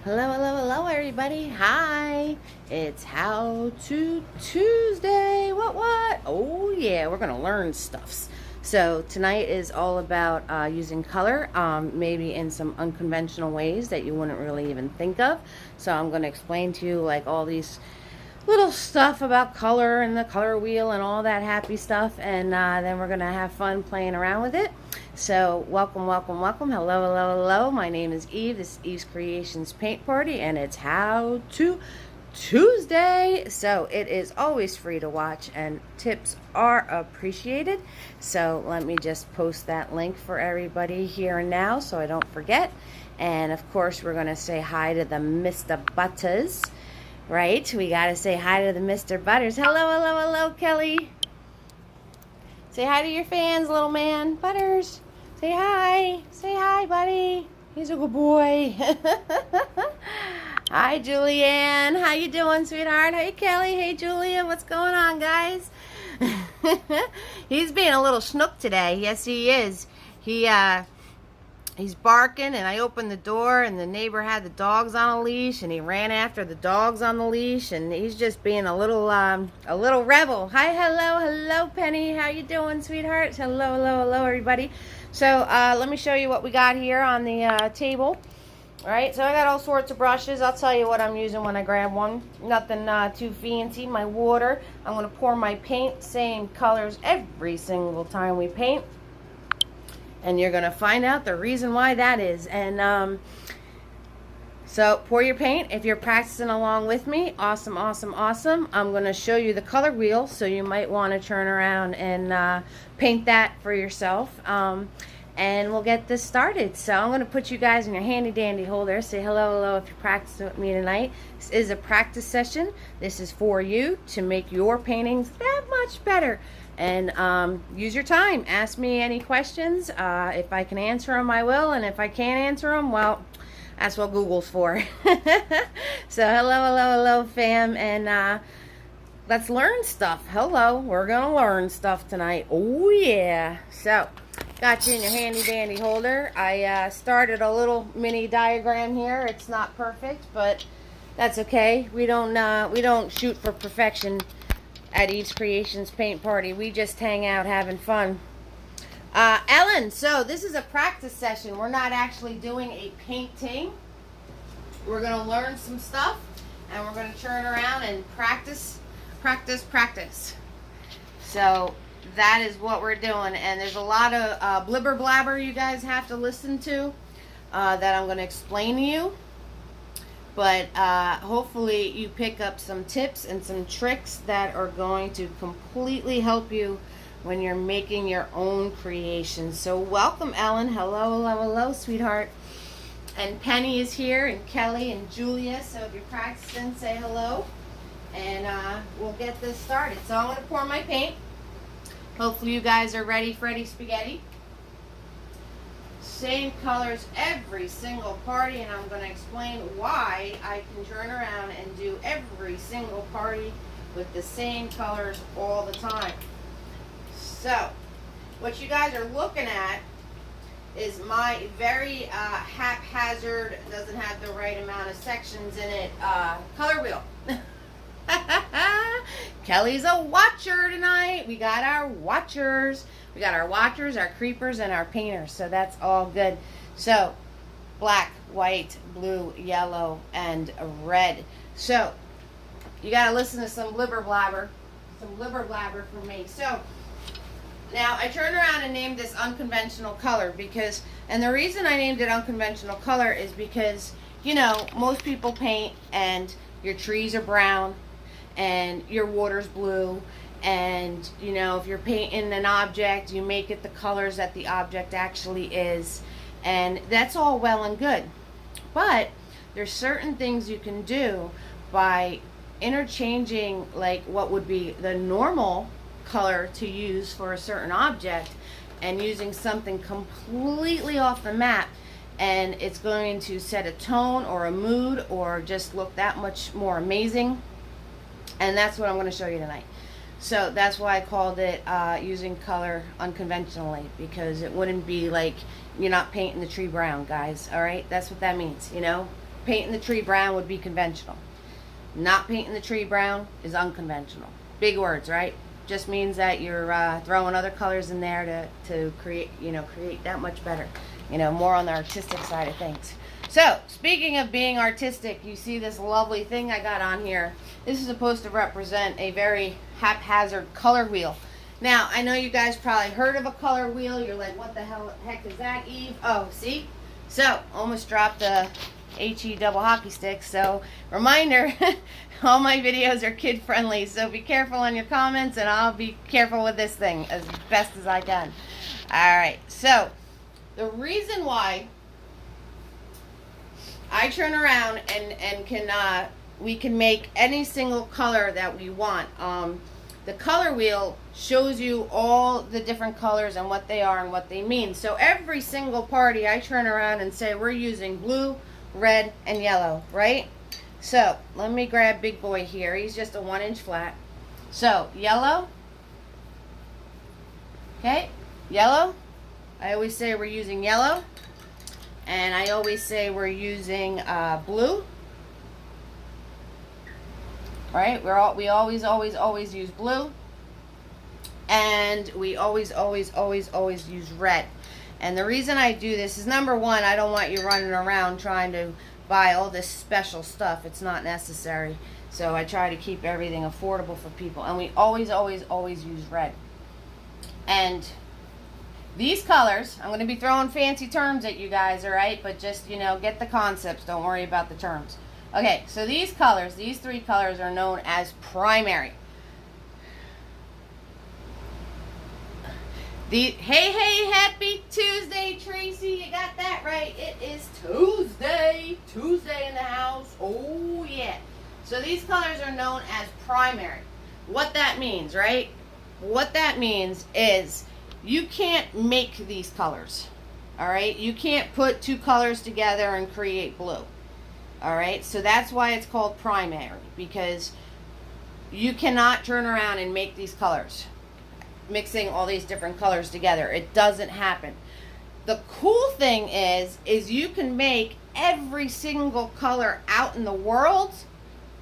Hello, hello, hello, everybody. Hi. It's How to Tuesday. What? Oh, yeah, we're going to learn stuffs. So tonight is all about using color, maybe in some unconventional ways that you wouldn't really even think of. So I'm going to explain to you like all these little stuff about color and the color wheel and all that happy stuff, and then we're gonna have fun playing around with it. So welcome. Hello. My name is Eve. This is Eve's Creations Paint Party, and it's How to Tuesday. So it is always free to watch, and tips are appreciated. So let me just post that link for everybody here and now so I don't forget. And of course we're gonna say hi to the Mr. Butters. Right, we gotta say hi to the Mr. Butters. Hello, Kelly. Say hi to your fans, little man. Butters, say hi, buddy. He's a good boy. Hi, Julianne. How you doing, sweetheart? Hey, Kelly. Hey, Julia. What's going on, guys? He's being a little snook today. Yes, he is. He's barking, and I opened the door, and the neighbor had the dogs on a leash, and he ran after the dogs on the leash, and he's just being a little rebel. Hi, hello, Penny. How you doing, sweetheart? Hello, everybody. So let me show you what we got here on the table. All right, so I got all sorts of brushes. I'll tell you what I'm using when I grab one. Nothing too fancy. My water. I'm going to pour my paint, same colors every single time we paint. And you're going to find out the reason why that is. And so pour your paint. If you're practicing along with me, awesome. I'm going to show you the color wheel, so you might want to turn around and paint that for yourself. And we'll get this started. So I'm going to put you guys in your handy dandy holder. Say hello if you're practicing with me tonight. This is a practice session. This is for you to make your paintings that much better. And use your time. Ask me any questions. If I can answer them, I will. And if I can't answer them, well, that's what Google's for. So hello, fam. And let's learn stuff. Hello, we're going to learn stuff tonight. Oh, yeah. So got you in your handy dandy holder. I started a little mini diagram here. It's not perfect, but that's okay. We don't shoot for perfection at Eve's Creations Paint Party. We just hang out having fun. Ellen, so this is a practice session. We're not actually doing a painting. We're going to learn some stuff, and we're going to turn around and practice. So that is what we're doing, and there's a lot of blibber blabber you guys have to listen to that I'm going to explain to you. But hopefully you pick up some tips and some tricks that are going to completely help you when you're making your own creations. So welcome, Ellen. Hello, sweetheart. And Penny is here, and Kelly and Julia. So if you're practicing, say hello. And we'll get this started. So I'm going to pour my paint. Hopefully you guys are ready, Freddy Spaghetti. Same colors every single party, and I'm going to explain why I can turn around and do every single party with the same colors all the time. So what you guys are looking at is my very haphazard, doesn't have the right amount of sections in it, color wheel. Kelly's a watcher tonight. We got our watchers. We got our watchers, our creepers, and our painters. So that's all good. So black, white, blue, yellow, and red. So you got to listen to some blibber blabber from me. So now I turned around and named this unconventional color because, and the reason I named it unconventional color is because, you know, most people paint and your trees are brown and your water's blue, and you know, if you're painting an object, you make it the colors that the object actually is, and that's all well and good. But there's certain things you can do by interchanging like what would be the normal color to use for a certain object and using something completely off the map, and it's going to set a tone or a mood or just look that much more amazing. And that's what I'm going to show you tonight. So that's why I called it using color unconventionally, because it wouldn't be like you're not painting the tree brown, guys. All right, that's what that means, you know. painting the tree brown would be conventional. Not painting the tree brown is unconventional. Big words, right? Just means that you're throwing other colors in there to create, create that much better. More on the artistic side of things. So, speaking of being artistic, you see this lovely thing I got on here. This is supposed to represent a very haphazard color wheel. Now, I know you guys probably heard of a color wheel. You're like, what the heck is that, Eve? Oh, see? So, almost dropped the HE double hockey stick. So, reminder, all my videos are kid friendly. So, be careful on your comments, and I'll be careful with this thing as best as I can. Alright, so, the reason why I turn around and we can make any single color that we want. The color wheel shows you all the different colors and what they are and what they mean. So every single party I turn around and say we're using blue, red, and yellow, right? So let me grab Big Boy here. He's just a 1-inch flat. So yellow, okay, yellow. I always say we're using yellow. And I always say we're using blue. Right? We always use blue. And we always use red. And the reason I do this is, number one, I don't want you running around trying to buy all this special stuff. It's not necessary. So I try to keep everything affordable for people. And we always use red. And these colors, I'm going to be throwing fancy terms at you guys, alright? But just, get the concepts. Don't worry about the terms. Okay, so these colors, these three colors are known as primary. Hey, happy Tuesday, Tracy. You got that right. It is Tuesday. Tuesday in the house. Oh, yeah. So these colors are known as primary. What that means, right? What that means is you can't make these colors, all right? You can't put two colors together and create blue, all right? So that's why it's called primary, because you cannot turn around and make these colors, mixing all these different colors together. It doesn't happen. The cool thing is you can make every single color out in the world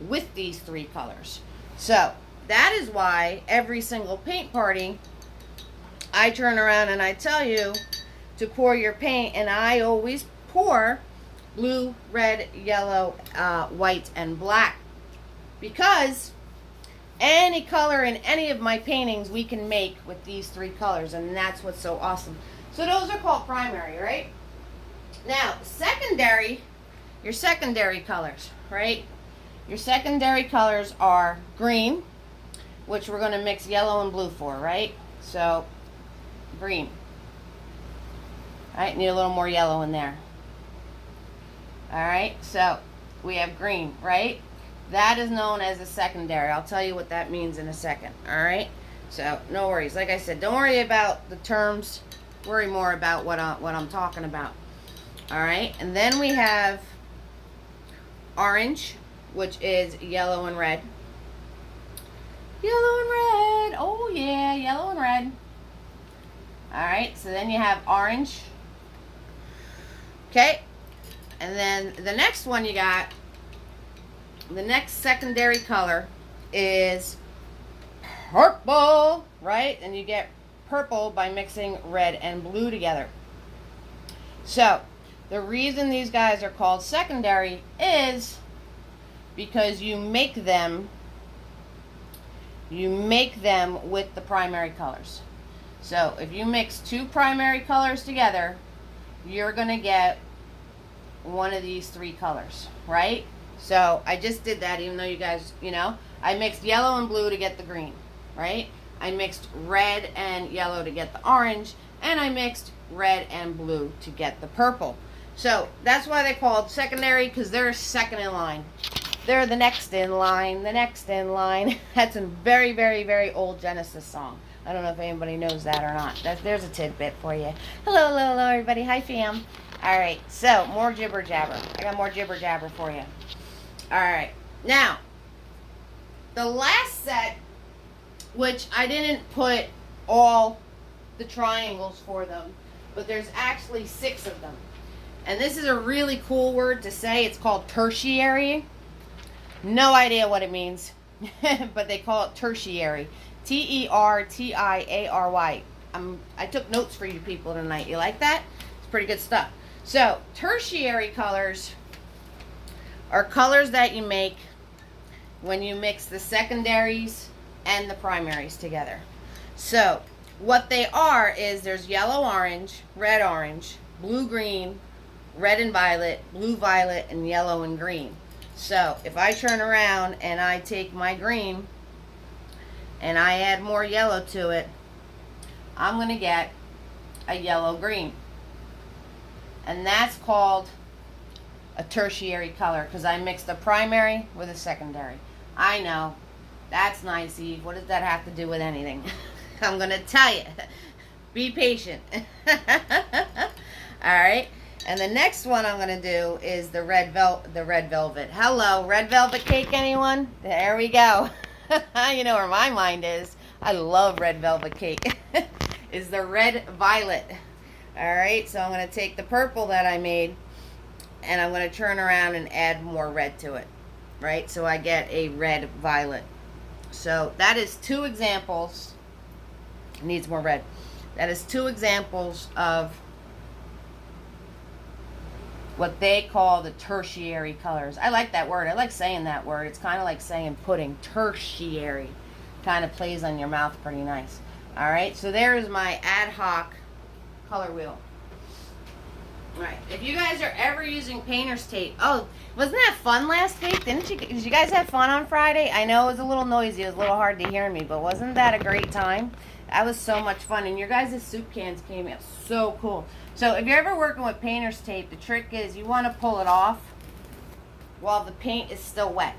with these three colors. So that is why every single paint party, I turn around and I tell you to pour your paint, and I always pour blue, red, yellow, white, and black, because any color in any of my paintings we can make with these three colors, and that's what's so awesome. So those are called primary, right? Now, secondary, your secondary colors, right? Your secondary colors are green, which we're going to mix yellow and blue for, right? So green. Alright, need a little more yellow in there. Alright, so we have green, right? That is known as a secondary. I'll tell you what that means in a second. Alright, so no worries. Like I said, don't worry about the terms. Worry more about what I'm talking about. Alright, and then we have orange, which is yellow and red. Yellow and red. Oh yeah, yellow and red. Alright, so then you have orange. Okay, and then the next one you got, the next secondary color is purple, right? And you get purple by mixing red and blue together. So the reason these guys are called secondary is because you make them with the primary colors. So if you mix two primary colors together, you're going to get one of these three colors, right? So I just did that, even though you guys, I mixed yellow and blue to get the green, right? I mixed red and yellow to get the orange, and I mixed red and blue to get the purple. So that's why they call it secondary, because they're second in line. They're the next in line, the next in line. That's a very, very, very old Genesis song. I don't know if anybody knows that or not. There's a tidbit for you. Hello, hello, hello, everybody. Hi, fam. All right, so more jibber jabber. I got more jibber jabber for you. All right, now, the last set, which I didn't put all the triangles for them, but there's actually 6 of them. And this is a really cool word to say. It's called tertiary. No idea what it means, but they call it tertiary. Tertiary. I took notes for you people tonight. You like that? It's pretty good stuff. So, tertiary colors are colors that you make when you mix the secondaries and the primaries together. So, what they are is there's yellow orange, red orange, blue green, red and violet, blue violet, and yellow and green. So, if I turn around and I take my green and I add more yellow to it, I'm going to get a yellow green. And that's called a tertiary color because I mixed the primary with a secondary. I know. That's nice, Eve. What does that have to do with anything? I'm going to tell you. Be patient. Alright. And the next one I'm going to do is the red velvet. Hello, red velvet cake, anyone? There we go. You know where my mind is. I love red velvet cake. Is the red violet. Alright, so I'm going to take the purple that I made and I'm going to turn around and add more red to it. Right, so I get a red violet. So that is two examples. It needs more red. That is two examples of what they call the tertiary colors. I like that word. I like saying that word. It's kind of like saying pudding. Tertiary. Kind of plays on your mouth pretty nice. Alright, so there is my ad hoc color wheel. Alright, if you guys are ever using painter's tape, oh, wasn't that fun last week? Did you guys have fun on Friday? I know it was a little noisy, it was a little hard to hear me, but wasn't that a great time? That was so much fun, and your guys' soup cans came out so cool. So if you're ever working with painter's tape, the trick is you want to pull it off while the paint is still wet.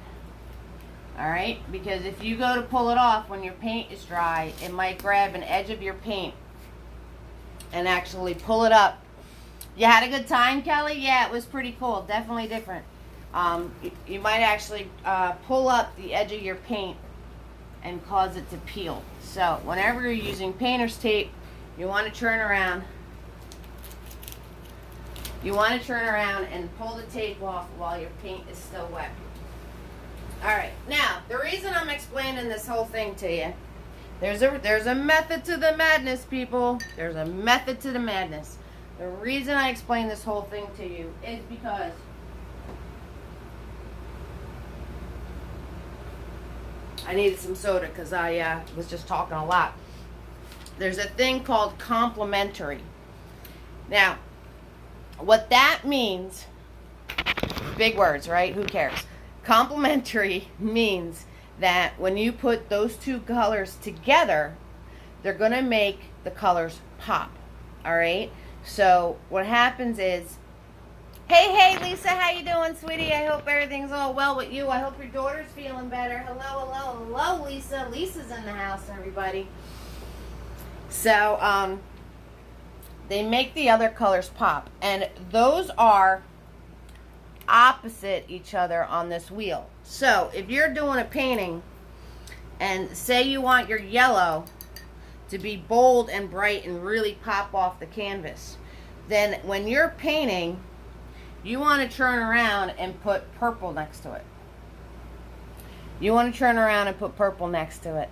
Alright, because if you go to pull it off when your paint is dry, it might grab an edge of your paint and actually pull it up. You had a good time, Kelly? Yeah, it was pretty cool. Definitely different. You might actually pull up the edge of your paint and cause it to peel. So whenever you're using painter's tape, you want to turn around. You want to turn around and pull the tape off while your paint is still wet. Alright, now, the reason I'm explaining this whole thing to you, there's a method to the madness, people. There's a method to the madness. The reason I explain this whole thing to you is because I needed some soda because I was just talking a lot. There's a thing called complementary. Now, what that means, big words, right? Who cares? Complementary means that when you put those two colors together, they're going to make the colors pop. Alright? So what happens is, hey Lisa, how you doing, sweetie? I hope everything's all well with you. I hope your daughter's feeling better. Hello, Lisa. Lisa's in the house, everybody. So, they make the other colors pop. And those are opposite each other on this wheel. So, if you're doing a painting, and say you want your yellow to be bold and bright and really pop off the canvas, then when you're painting, you want to turn around and put purple next to it. You want to turn around and put purple next to it.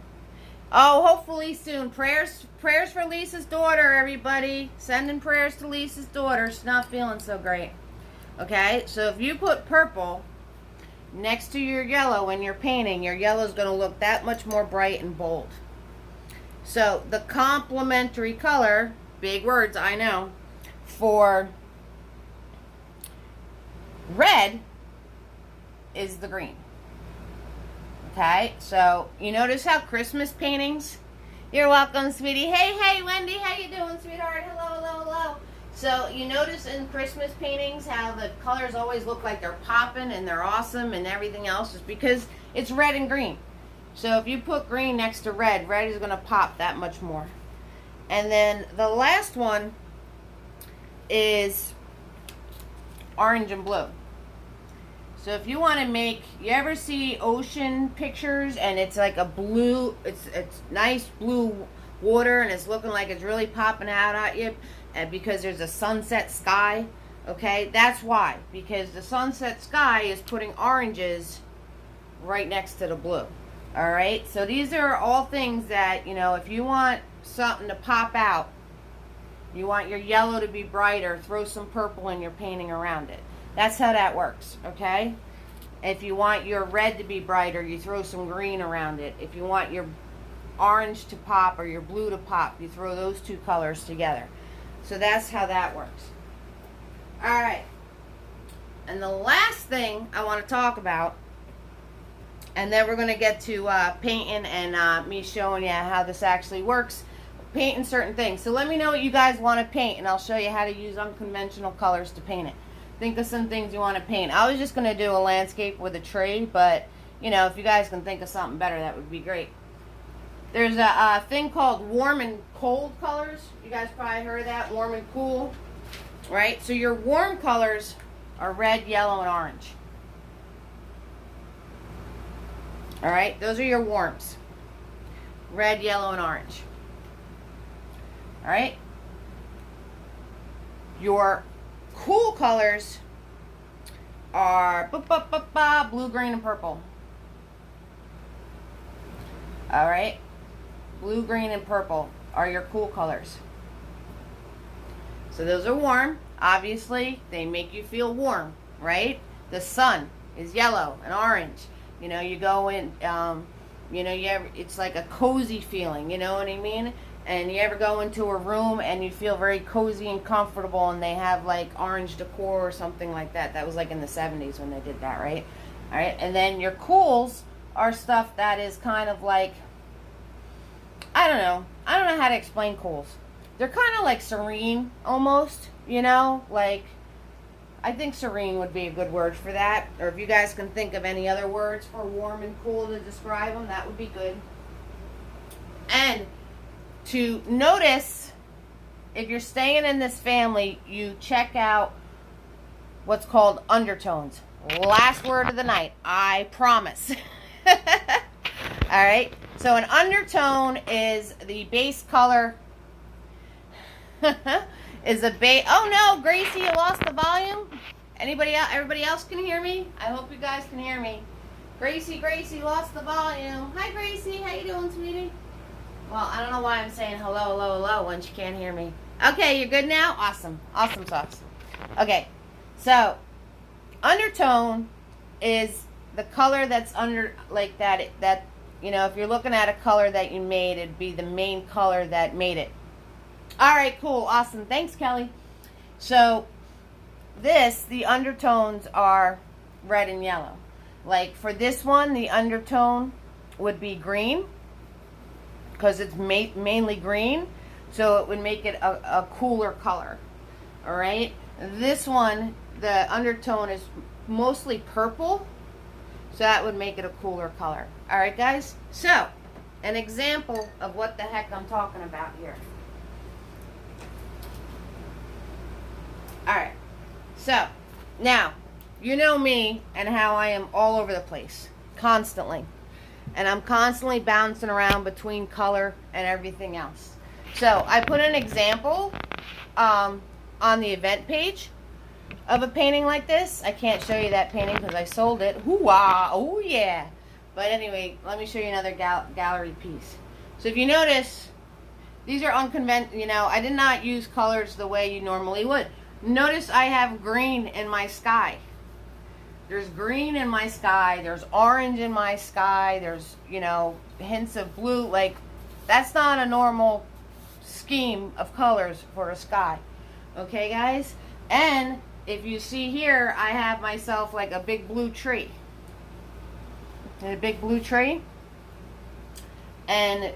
Oh, hopefully soon. Prayers for Lisa's daughter, everybody. Sending prayers to Lisa's daughter. She's not feeling so great. Okay, so if you put purple next to your yellow when you're painting, your yellow is going to look that much more bright and bold. So the complementary color, big words, I know, for red is the green. Okay, so you notice how Christmas paintings, you're welcome, sweetie. Hey, Wendy, how you doing, sweetheart? Hello. So you notice in Christmas paintings how the colors always look like they're popping and they're awesome and everything else is because it's red and green. So if you put green next to red, red is going to pop that much more. And then the last one is orange and blue. So if you want to make, you ever see ocean pictures and it's like a blue, it's nice blue water and it's looking like it's really popping out at you and because there's a sunset sky. Okay, that's why. Because the sunset sky is putting oranges right next to the blue. Alright, so these are all things that, you know, if you want something to pop out, you want your yellow to be brighter, throw some purple in your painting around it. That's how that works, okay? If you want your red to be brighter, you throw some green around it. If you want your orange to pop or your blue to pop, you throw those two colors together. So that's how that works. Alright, and the last thing I want to talk about, and then we're going to get to painting and me showing you how this actually works, painting certain things. So let me know what you guys want to paint, and I'll show you how to use unconventional colors to paint it. Think of some things you want to paint. I was just going to do a landscape with a tree, but, you know, if you guys can think of something better, that would be great. There's a thing called warm and cold colors. You guys probably heard of that, warm and cool. Right? So your warm colors are red, yellow, and orange. Alright? Those are your warms. Red, yellow, and orange. Alright? Your cool colors are blue, green, and purple. Alright? Blue, green, and purple are your cool colors. So those are warm. Obviously, they make you feel warm, right? The sun is yellow and orange. You know, you go in, you know, it's like a cozy feeling, you know what I mean? And you ever go into a room and you feel very cozy and comfortable and they have like orange decor or something like that. That was like in the 70s when they did that, right? All right, and then your cools are stuff that is kind of like, I don't know how to explain cools. They're kind of like serene, almost, you know, like, I think serene would be a good word for that, or if you guys can think of any other words for warm and cool to describe them, that would be good. And to notice, if you're staying in this family, you check out what's called undertones. Last word of the night, I promise. Alright, so an undertone is the base color. Is a base. Oh no, Gracie, you lost the volume. Anybody else? Everybody else can hear me? I hope you guys can hear me. Gracie lost the volume. Hi, Gracie. How you doing, sweetie? Well, I don't know why I'm saying hello when she can't hear me. Okay, you're good now? Awesome. Awesome sauce. Okay, so undertone is the color that's under, like that, you know, if you're looking at a color that you made, it'd be the main color that made it. Alright, cool, awesome. Thanks, Kelly. So, the undertones are red and yellow. Like, for this one, the undertone would be green, because it's mainly green, so it would make it a cooler color. Alright? This one, the undertone is mostly purple, so that would make it a cooler color. Alright, guys? So, an example of what the heck I'm talking about here. Alright, so, now, you know me and how I am all over the place, constantly. And I'm constantly bouncing around between color and everything else. So, I put an example on the event page of a painting like this. I can't show you that painting because I sold it. Hoo-ah, oh yeah. But anyway, let me show you another gallery piece. So if you notice, these are unconventional, you know, I did not use colors the way you normally would. Notice I have green in my sky. There's green in my sky. There's orange in my sky. There's, you know, hints of blue. Like, that's not a normal scheme of colors for a sky. Okay, guys? And if you see here, I have myself like a big blue tree. A big blue tree. And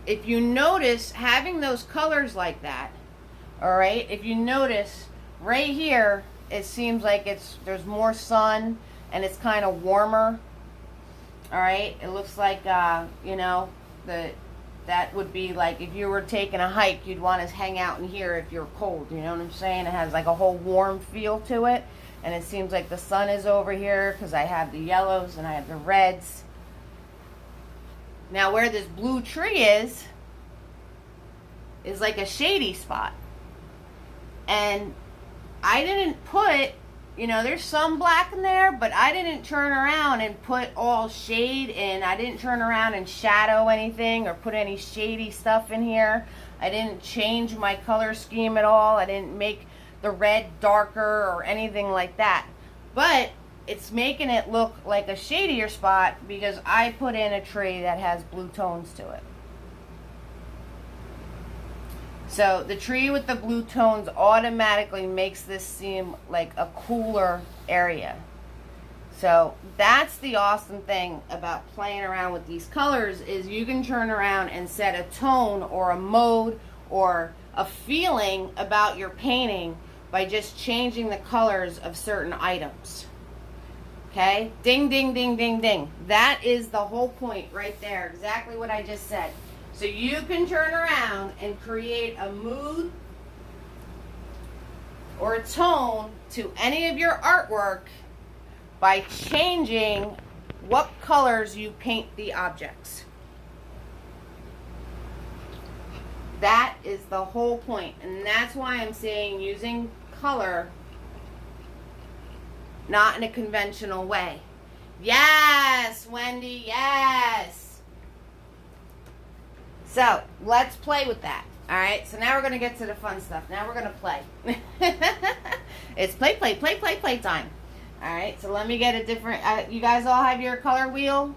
if you notice, having those colors like that, alright, if you notice, right here, it seems like there's more sun, and it's kind of warmer, alright, it looks like, you know, that would be like, if you were taking a hike, you'd want to hang out in here if you're cold, you know what I'm saying? It has like a whole warm feel to it, and it seems like the sun is over here, because I have the yellows, and I have the reds. Now, where this blue tree is like a shady spot. And I didn't put, you know, there's some black in there, but I didn't turn around and put all shade in. I didn't turn around and shadow anything or put any shady stuff in here. I didn't change my color scheme at all. I didn't make the red darker or anything like that. But it's making it look like a shadier spot because I put in a tree that has blue tones to it. So the tree with the blue tones automatically makes this seem like a cooler area. So that's the awesome thing about playing around with these colors, is you can turn around and set a tone or a mode or a feeling about your painting by just changing the colors of certain items. Okay? Ding, ding, ding, ding, ding. That is the whole point right there. Exactly what I just said. So you can turn around and create a mood or a tone to any of your artwork by changing what colors you paint the objects. That is the whole point, and that's why I'm saying using color not in a conventional way. Yes, Wendy, yes. So let's play with that. All right, so now we're going to get to the fun stuff. Now we're going to play. It's play time. All right, so let me get a different, you guys all have your color wheel?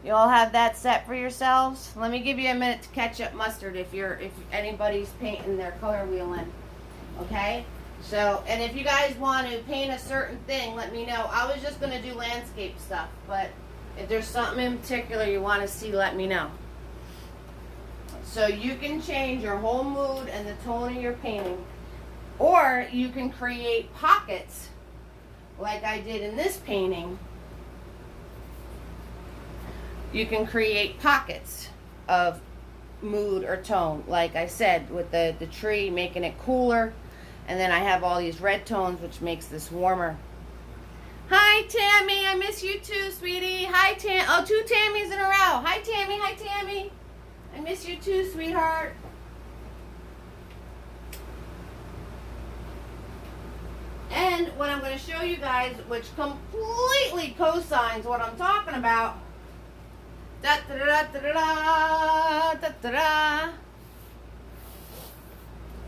You all have that set for yourselves? Let me give you a minute to catch up mustard if anybody's painting their color wheel in. Okay? So, and if you guys want to paint a certain thing, let me know. I was just going to do landscape stuff, but if there's something in particular you want to see, let me know. So you can change your whole mood and the tone of your painting. Or you can create pockets like I did in this painting. You can create pockets of mood or tone, like I said, with the tree, making it cooler. And then I have all these red tones, which makes this warmer. Hi, Tammy. I miss you too, sweetie. Hi, Tam. Oh, 2 Tammys in a row. Hi, Tammy. Hi, Tammy. I miss you too, sweetheart. And what I'm going to show you guys, which completely cosigns what I'm talking about. Da da da da da da da da.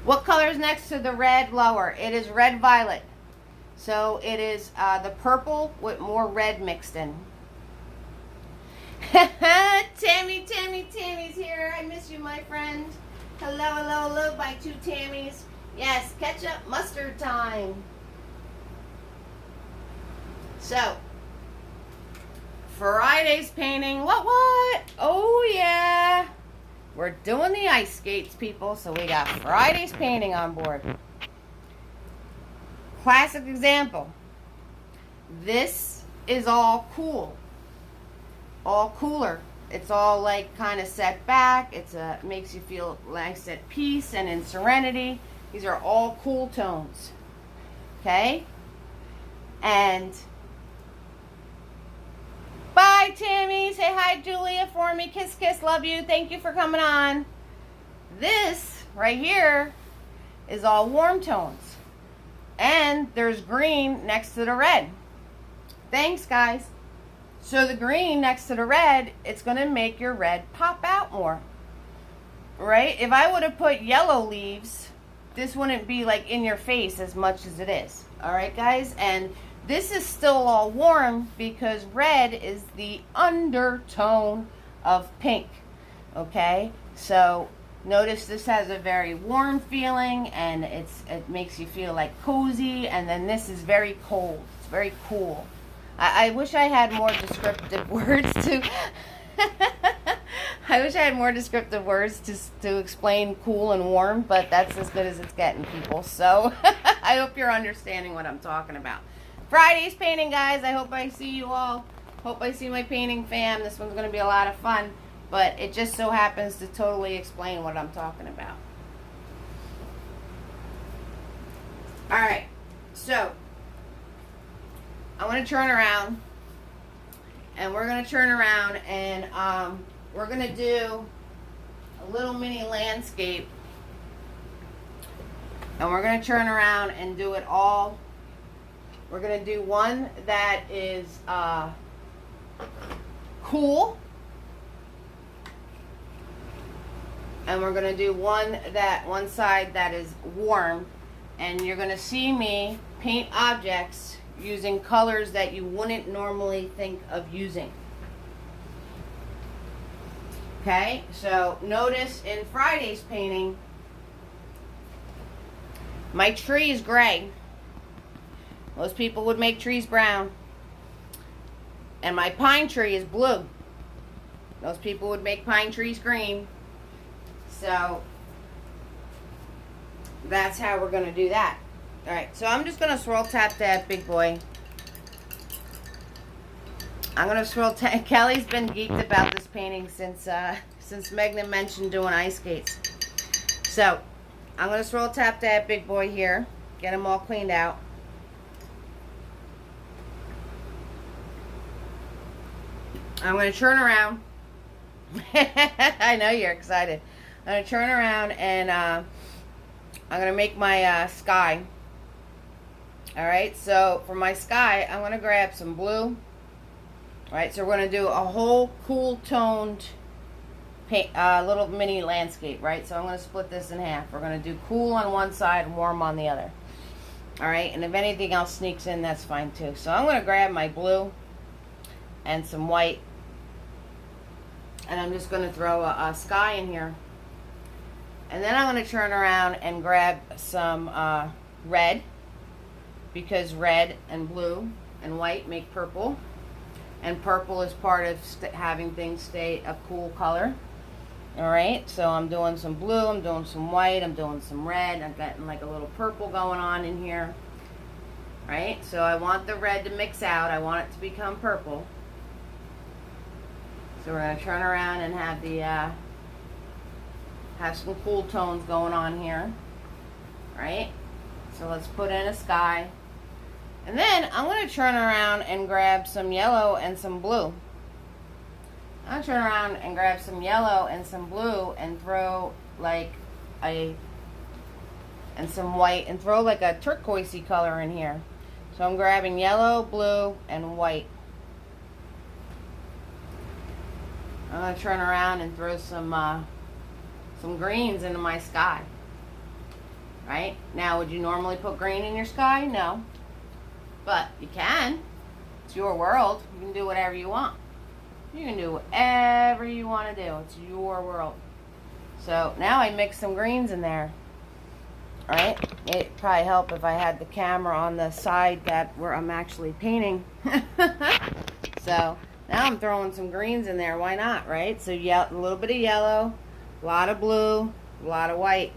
What color is next to the red lower? It is red violet. So it is the purple with more red mixed in. Tammy's here. I miss you, my friend. Hello by 2 Tammys. Yes, ketchup mustard time. So, Friday's painting. What? Oh, yeah. We're doing the ice skates, people. So we got Friday's painting on board. Classic example. This is all cool. All cooler. It's all like kind of set back. Makes you feel nice at peace and in serenity. These are all cool tones. Okay? And bye, Tammy. Say hi, Julia, for me. Kiss, kiss. Love you. Thank you for coming on. This right here is all warm tones. And there's green next to the red. Thanks, guys. So the green next to the red, it's going to make your red pop out more. Right? If I would have put yellow leaves, this wouldn't be like in your face as much as it is. Alright, guys? And this is still all warm because red is the undertone of pink. Okay? So notice this has a very warm feeling, and it makes you feel like cozy, and then this is very cold. It's very cool. I wish I had more descriptive words to I wish I had more descriptive words to explain cool and warm, but that's as good as it's getting, people. So I hope you're understanding what I'm talking about. Friday's painting, guys. I hope I see you all. Hope I see my painting fam. This one's going to be a lot of fun, but it just so happens to totally explain what I'm talking about. Alright, so I want to turn around, and we're going to turn around, and we're going to do a little mini landscape And we're going to turn around and do it all. We're going to do one that is cool. And we're going to do one side that is warm. And you're going to see me paint objects using colors that you wouldn't normally think of using. Okay, so notice in Friday's painting, my tree is gray. Most people would make trees brown. And my pine tree is blue. Most people would make pine trees green. So that's how we're going to do that. Alright, so I'm just going to swirl tap that big boy. I'm going to swirl tap. Kelly's been geeked about this painting since Megan mentioned doing ice skates. So I'm going to swirl tap that big boy here. Get them all cleaned out. I'm going to turn around. I know you're excited. I'm going to turn around and I'm going to make my sky. Alright, so for my sky, I'm going to grab some blue. Alright, so we're going to do a whole cool toned paint, little mini landscape, right? So I'm going to split this in half. We're going to do cool on one side and warm on the other. Alright, and if anything else sneaks in, that's fine too. So I'm going to grab my blue and some white. And I'm just going to throw a sky in here. And then I'm going to turn around and grab some red. Because red and blue and white make purple. And purple is part of having things stay a cool color. Alright, so I'm doing some blue, I'm doing some white, I'm doing some red. I'm getting like a little purple going on in here. Right, so I want the red to mix out. I want it to become purple. So we're going to turn around and have the have some cool tones going on here. Right, so let's put in a sky. And then I'm going to turn around and grab some yellow and some blue. I'm going to turn around and grab some yellow and some blue and throw like and some white and throw like a turquoisey color in here. So I'm grabbing yellow, blue, and white. I'm going to turn around and throw some greens into my sky. Right? Now, would you normally put green in your sky? No. But you can. It's your world. You can do whatever you want. You can do whatever you want to do. It's your world. So now I mix some greens in there. Right? It'd probably help if I had the camera on the side where I'm actually painting. So now I'm throwing some greens in there. Why not, right? So a little bit of yellow, a lot of blue, a lot of white.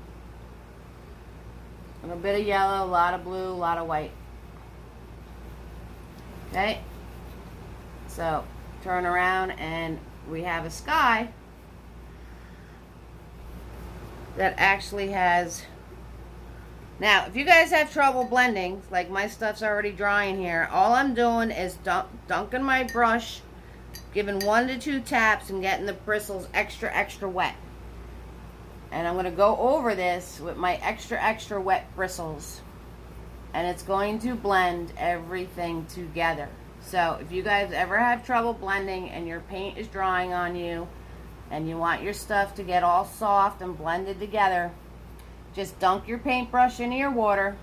A little bit of yellow, a lot of blue, a lot of white. Okay, so turn around and we have a sky that actually has. Now, if you guys have trouble blending, like my stuff's already drying here, all I'm doing is dunking my brush, giving 1 to 2 taps and getting the bristles extra wet. And I'm going to go over this with my extra wet bristles. And it's going to blend everything together. So if you guys ever have trouble blending and your paint is drying on you and you want your stuff to get all soft and blended together, just dunk your paintbrush into your water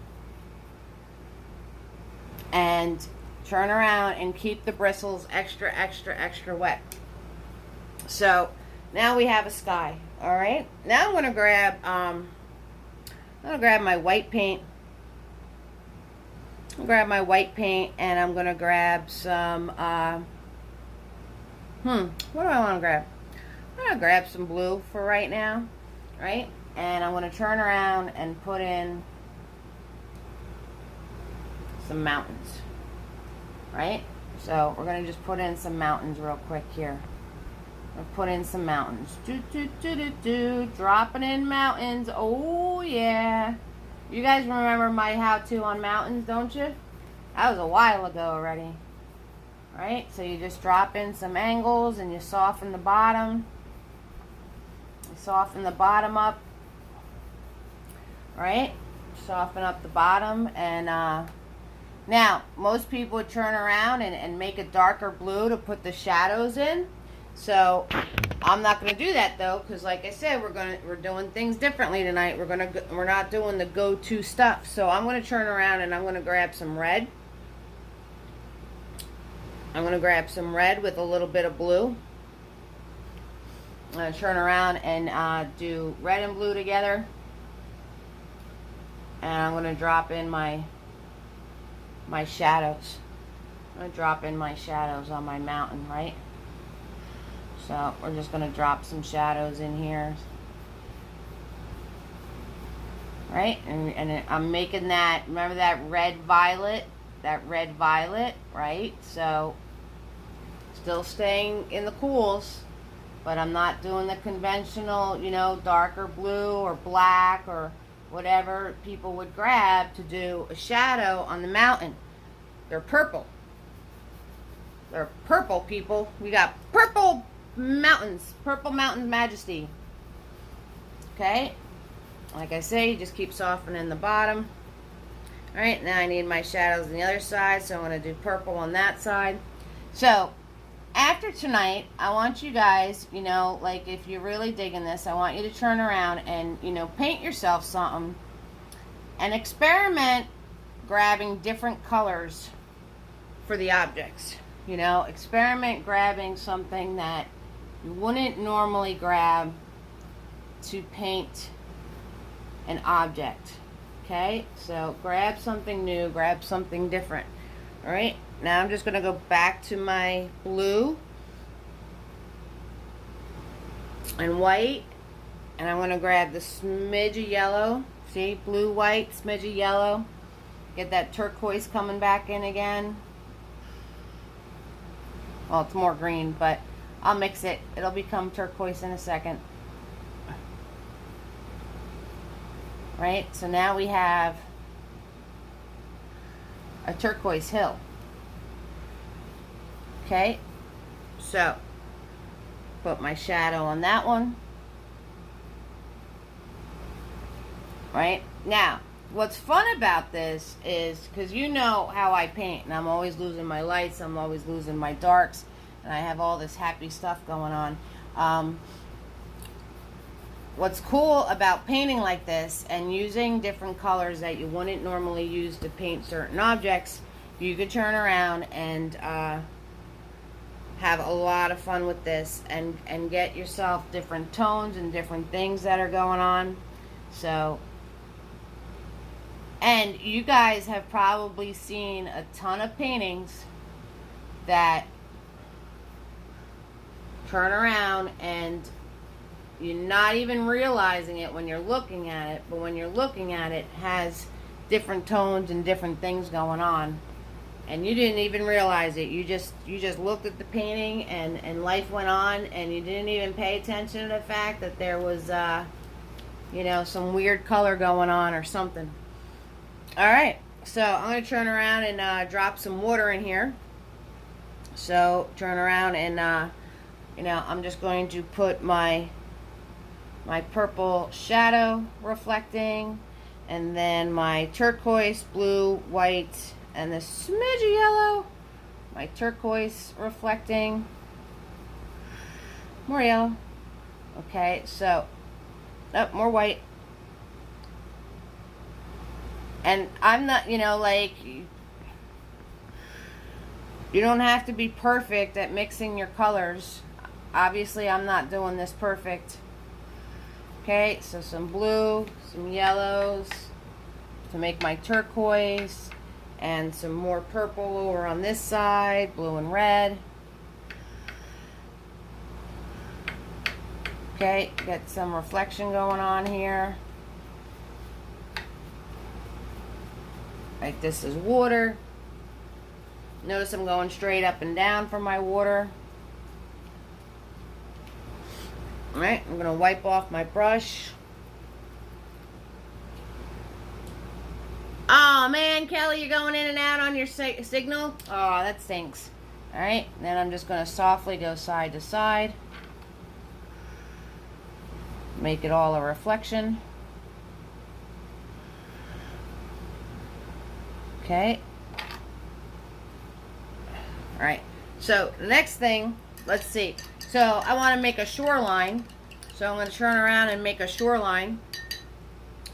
and turn around and keep the bristles extra wet. So now we have a sky. Alright, now I'm going to grab my white paint. I'll grab my white paint and I'm going to grab some, what do I want to grab? I'm going to grab some blue for right now, right? And I'm going to turn around and put in some mountains, right? So we're going to just put in some mountains real quick here. I'll put in some mountains. Dropping in mountains. Oh, yeah. You guys remember my how-to on mountains, don't you? That was a while ago already. Right? So you just drop in some angles and you soften the bottom. You soften the bottom up. Right? Soften up the bottom. And now, most people would turn around and make a darker blue to put the shadows in. So I'm not going to do that though, because like I said, we're doing things differently tonight. We're not doing the go-to stuff. So I'm going to turn around and I'm going to grab some red. I'm going to grab some red with a little bit of blue. I'm going to turn around and do red and blue together. And I'm going to drop in my shadows. I'm going to drop in my shadows on my mountain, right? So we're just going to drop some shadows in here. Right? And I'm making that, remember that red violet? That red violet, right? So still staying in the cools, but I'm not doing the conventional, you know, darker blue or black or whatever people would grab to do a shadow on the mountain. They're purple. They're purple, people. We got purple mountains. Purple mountain majesty. Okay? Like I say, you just keep softening the bottom. Alright, now I need my shadows on the other side, so I'm going to do purple on that side. So, after tonight, I want you guys, you know, like if you're really digging this, I want you to turn around and, you know, paint yourself something and experiment grabbing different colors for the objects. You know, experiment grabbing something that you wouldn't normally grab to paint an object. Okay, so grab something new, grab something different. All right, now I'm just going to go back to my blue and white, and I'm going to grab the smidge of yellow. See, blue, white, smidge of yellow. Get that turquoise coming back in again. Well, it's more green, but I'll mix it. It'll become turquoise in a second. Right, so now we have a turquoise hill. Okay, so put my shadow on that one. Right, now what's fun about this is, because you know how I paint, and I'm always losing my lights, I'm always losing my darks, and I have all this happy stuff going on. What's cool about painting like this and using different colors that you wouldn't normally use to paint certain objects, you could turn around and have a lot of fun with this and get yourself different tones and different things that are going on. So, and you guys have probably seen a ton of paintings that turn around and you're not even realizing it when you're looking at it, but when you're looking at it, has different tones and different things going on, and you didn't even realize it. You just looked at the painting, and life went on, and you didn't even pay attention to the fact that there was, you know, some weird color going on or something. All right, so I'm going to turn around and drop some water in here. So turn around and, you know, I'm just going to put my purple shadow reflecting, and then my turquoise, blue, white, and the smidge of yellow, my turquoise reflecting, more yellow. Okay, so more white. And I'm not, you know, like, you don't have to be perfect at mixing your colors. Obviously, I'm not doing this perfect. Okay, so some blue, some yellows to make my turquoise, and some more purple over on this side, blue and red. Okay, got some reflection going on here. Like this is water. Notice I'm going straight up and down for my water. Alright, I'm going to wipe off my brush. Oh man, Kelly, you're going in and out on your signal? Oh, that stinks. Alright, then I'm just going to softly go side to side. Make it all a reflection. Okay. All right. So the next thing, let's see. So I want to make a shoreline. So I'm going to turn around and make a shoreline.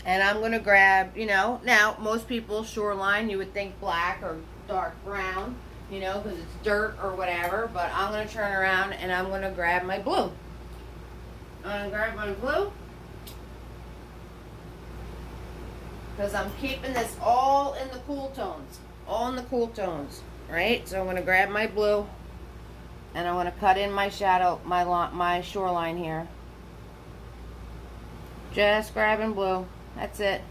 And I'm going to grab, you know, now most people's shoreline, you would think black or dark brown, you know, because it's dirt or whatever. But I'm going to turn around and I'm going to grab my blue. I'm going to grab my blue. Because I'm keeping this all in the cool tones. All in the cool tones. Right? So I'm going to grab my blue. And I'm going to cut in my shadow, my shoreline here. Just grabbing blue. That's it.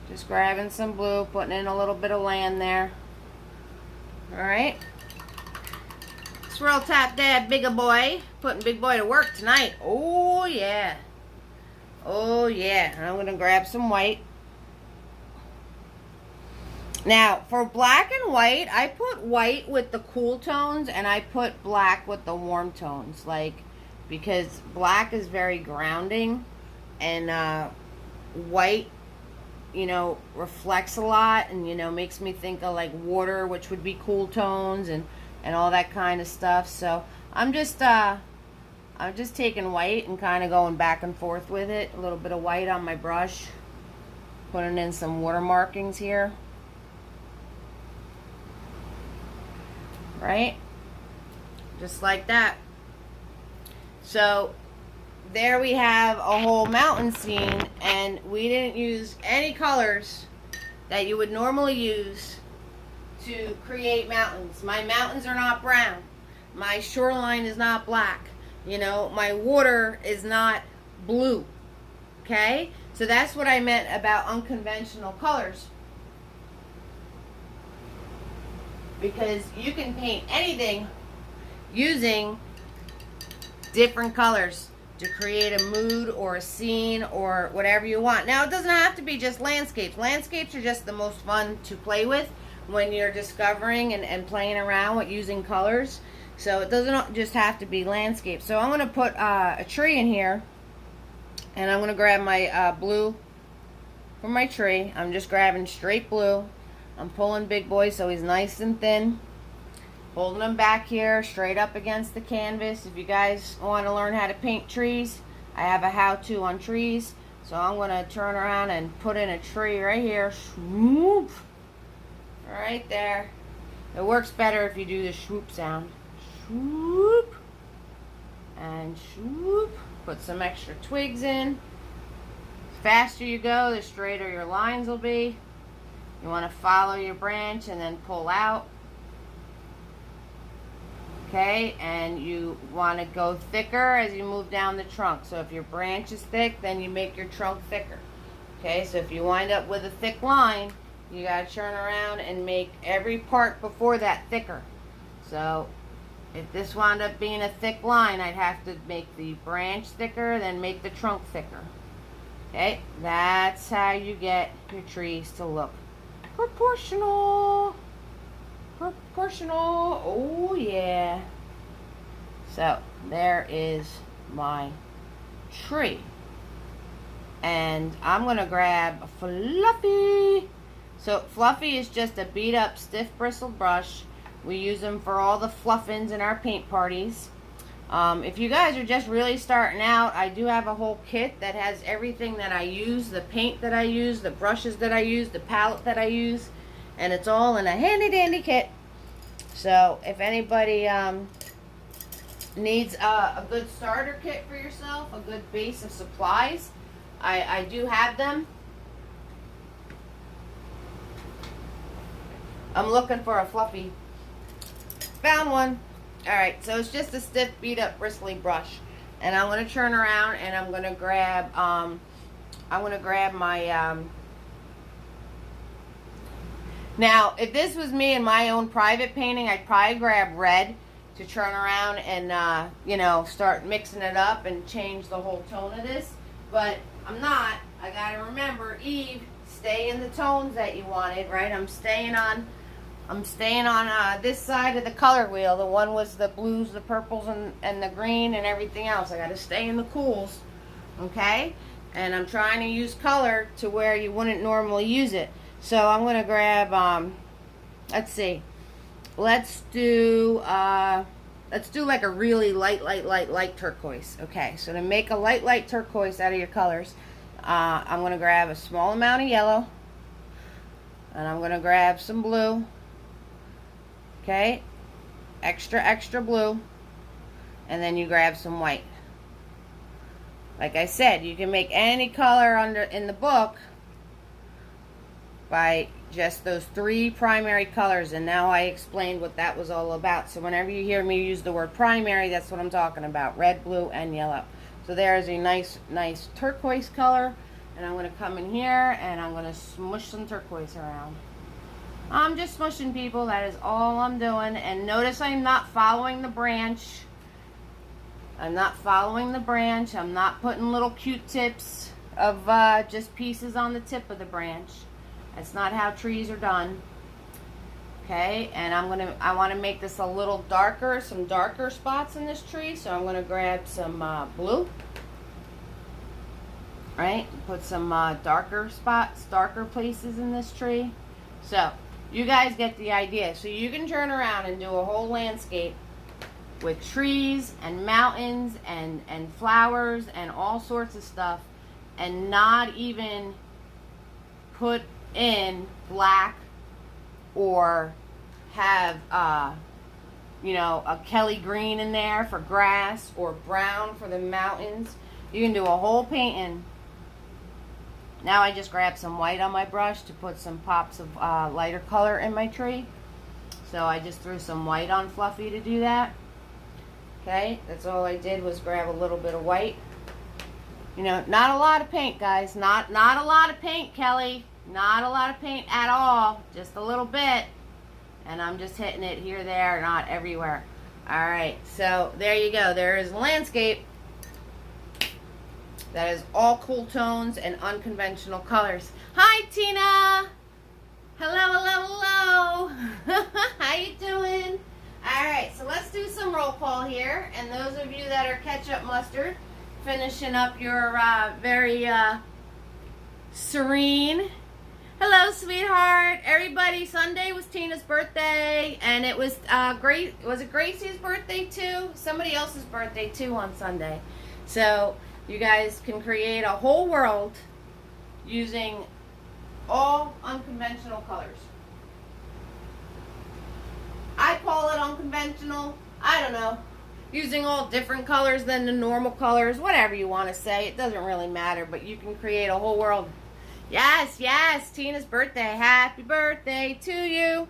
Just grabbing some blue, putting in a little bit of land there. Alright. Swirl Tap Dad Bigger Boy. Putting Big Boy to work tonight. Oh yeah. Oh yeah. And I'm going to grab some white. Now, for black and white, I put white with the cool tones and I put black with the warm tones. Like, because black is very grounding and white, you know, reflects a lot and, you know, makes me think of like water, which would be cool tones and all that kind of stuff. So I'm just taking white and kind of going back and forth with it. A little bit of white on my brush. Putting in some water markings here. Right? Just like that. So there we have a whole mountain scene, and we didn't use any colors that you would normally use to create mountains. My mountains are not brown. My shoreline is not black. You know, my water is not blue. Okay? So that's what I meant about unconventional colors. Because you can paint anything using different colors to create a mood or a scene or whatever you want. Now, it doesn't have to be just landscapes. Landscapes are just the most fun to play with when you're discovering and playing around with using colors. So it doesn't just have to be landscapes. So I'm going to put a tree in here. And I'm going to grab my blue from my tree. I'm just grabbing straight blue. I'm pulling Big Boy so he's nice and thin. Holding him back here straight up against the canvas. If you guys want to learn how to paint trees, I have a how-to on trees. So I'm going to turn around and put in a tree right here. Swoop. Right there. It works better if you do the swoop sound. Swoop. And swoop. Put some extra twigs in. The faster you go, the straighter your lines will be. You want to follow your branch and then pull out. Okay, and you want to go thicker as you move down the trunk. So if your branch is thick, then you make your trunk thicker. Okay, so if you wind up with a thick line, you got to turn around and make every part before that thicker. So if this wound up being a thick line, I'd have to make the branch thicker, then make the trunk thicker. Okay, that's how you get your trees to look proportional. Proportional. Oh yeah. So there is my tree. And I'm going to grab a Fluffy. So Fluffy is just a beat up stiff bristled brush. We use them for all the fluffins in our paint parties. If you guys are just really starting out, I do have a whole kit that has everything that I use, the paint that I use, the brushes that I use, the palette that I use, and it's all in a handy dandy kit. So if anybody needs a good starter kit for yourself, a good base of supplies, I do have them. I'm looking for a Fluffy. Found one. Alright, so it's just a stiff beat up bristly brush. And I'm going to turn around and I'm going to grab my now, if this was me in my own private painting, I'd probably grab red to turn around and you know, start mixing it up and change the whole tone of this. But I'm not. I got to remember, Eve, stay in the tones that you wanted, right? I'm staying on this side of the color wheel. The one was the blues, the purples, and the green and everything else. I got to stay in the cools, okay? And I'm trying to use color to where you wouldn't normally use it. So I'm going to grab, let's see. Let's do like a really light turquoise. Okay, so to make a light turquoise out of your colors, I'm going to grab a small amount of yellow, and I'm going to grab some blue. Okay, extra blue, and then you grab some white. Like I said, you can make any color in the book by just those 3 primary colors, and now I explained what that was all about. So whenever you hear me use the word primary, that's what I'm talking about: red, blue, and yellow. So there's a nice turquoise color, and I'm going to come in here and I'm going to smush some turquoise around. I'm just smushing, people. That is all I'm doing. And notice I'm not following the branch. I'm not following the branch. I'm not putting little Q-tips of just pieces on the tip of the branch. That's not how trees are done. Okay, and I want to make this a little darker, some darker spots in this tree. So I'm going to grab some blue. Right, put some darker spots, darker places in this tree. So you guys get the idea. So you can turn around and do a whole landscape with trees and mountains and flowers and all sorts of stuff, and not even put in black or have you know, a Kelly green in there for grass or brown for the mountains. You can do a whole painting. Now I just grabbed some white on my brush to put some pops of lighter color in my tree. So I just threw some white on Fluffy to do that. Okay, that's all I did was grab a little bit of white. You know, not a lot of paint, guys. Not a lot of paint, Kelly. Not a lot of paint at all. Just a little bit. And I'm just hitting it here, there, not everywhere. Alright, so there you go. There is a landscape that is all cool tones and unconventional colors. Hi, Tina! Hello. How you doing? Alright, so let's do some roll call here. And those of you that are ketchup mustard, finishing up your very serene. Hello, sweetheart. Everybody, Sunday was Tina's birthday, and it was was it Gracie's birthday too? Somebody else's birthday too on Sunday. So you guys can create a whole world using all unconventional colors. I call it unconventional. I don't know. Using all different colors than the normal colors, whatever you want to say. It doesn't really matter, but you can create a whole world. Yes, Tina's birthday. Happy birthday to you.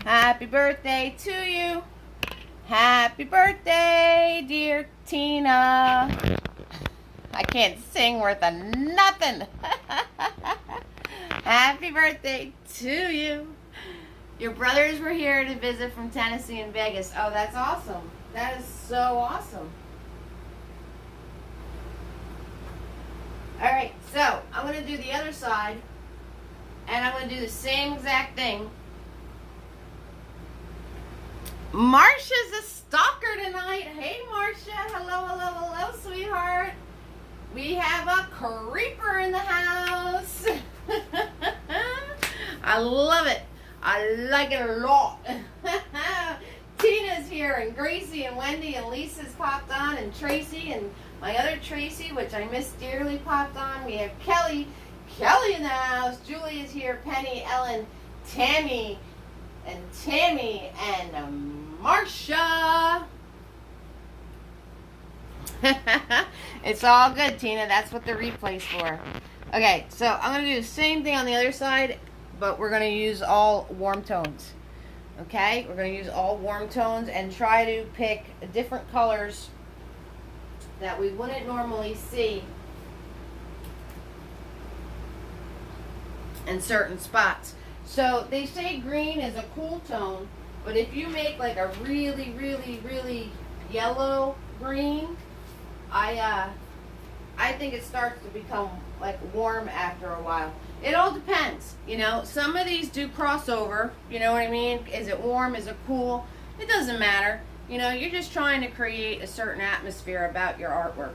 Happy birthday to you. Happy birthday, dear Tina. I can't sing worth a nothing. Happy birthday to you. Your brothers were here to visit from Tennessee and Vegas. Oh, that's awesome. That is so awesome. Alright, so I'm going to do the other side, and I'm going to do the same exact thing. Marsha's a stalker tonight. Hey, Marsha. Hello, sweetheart. We have a creeper in the house. I love it. I like it a lot. Tina's here, and Gracie and Wendy and Lisa's popped on, and Tracy and my other Tracy, which I miss dearly, popped on. We have Kelly in the house. Julie is here. Penny, Ellen, Tammy, and Marsha. It's all good, Tina. That's what the replay's for. Okay, so I'm going to do the same thing on the other side, but we're going to use all warm tones. Okay, we're going to use all warm tones and try to pick different colors that we wouldn't normally see in certain spots. So they say green is a cool tone, but if you make like a really yellow green, I think it starts to become like warm after a while. It all depends, you know. Some of these do crossover, you know what I mean? Is it warm? Is it cool? It doesn't matter. You know, you're just trying to create a certain atmosphere about your artwork.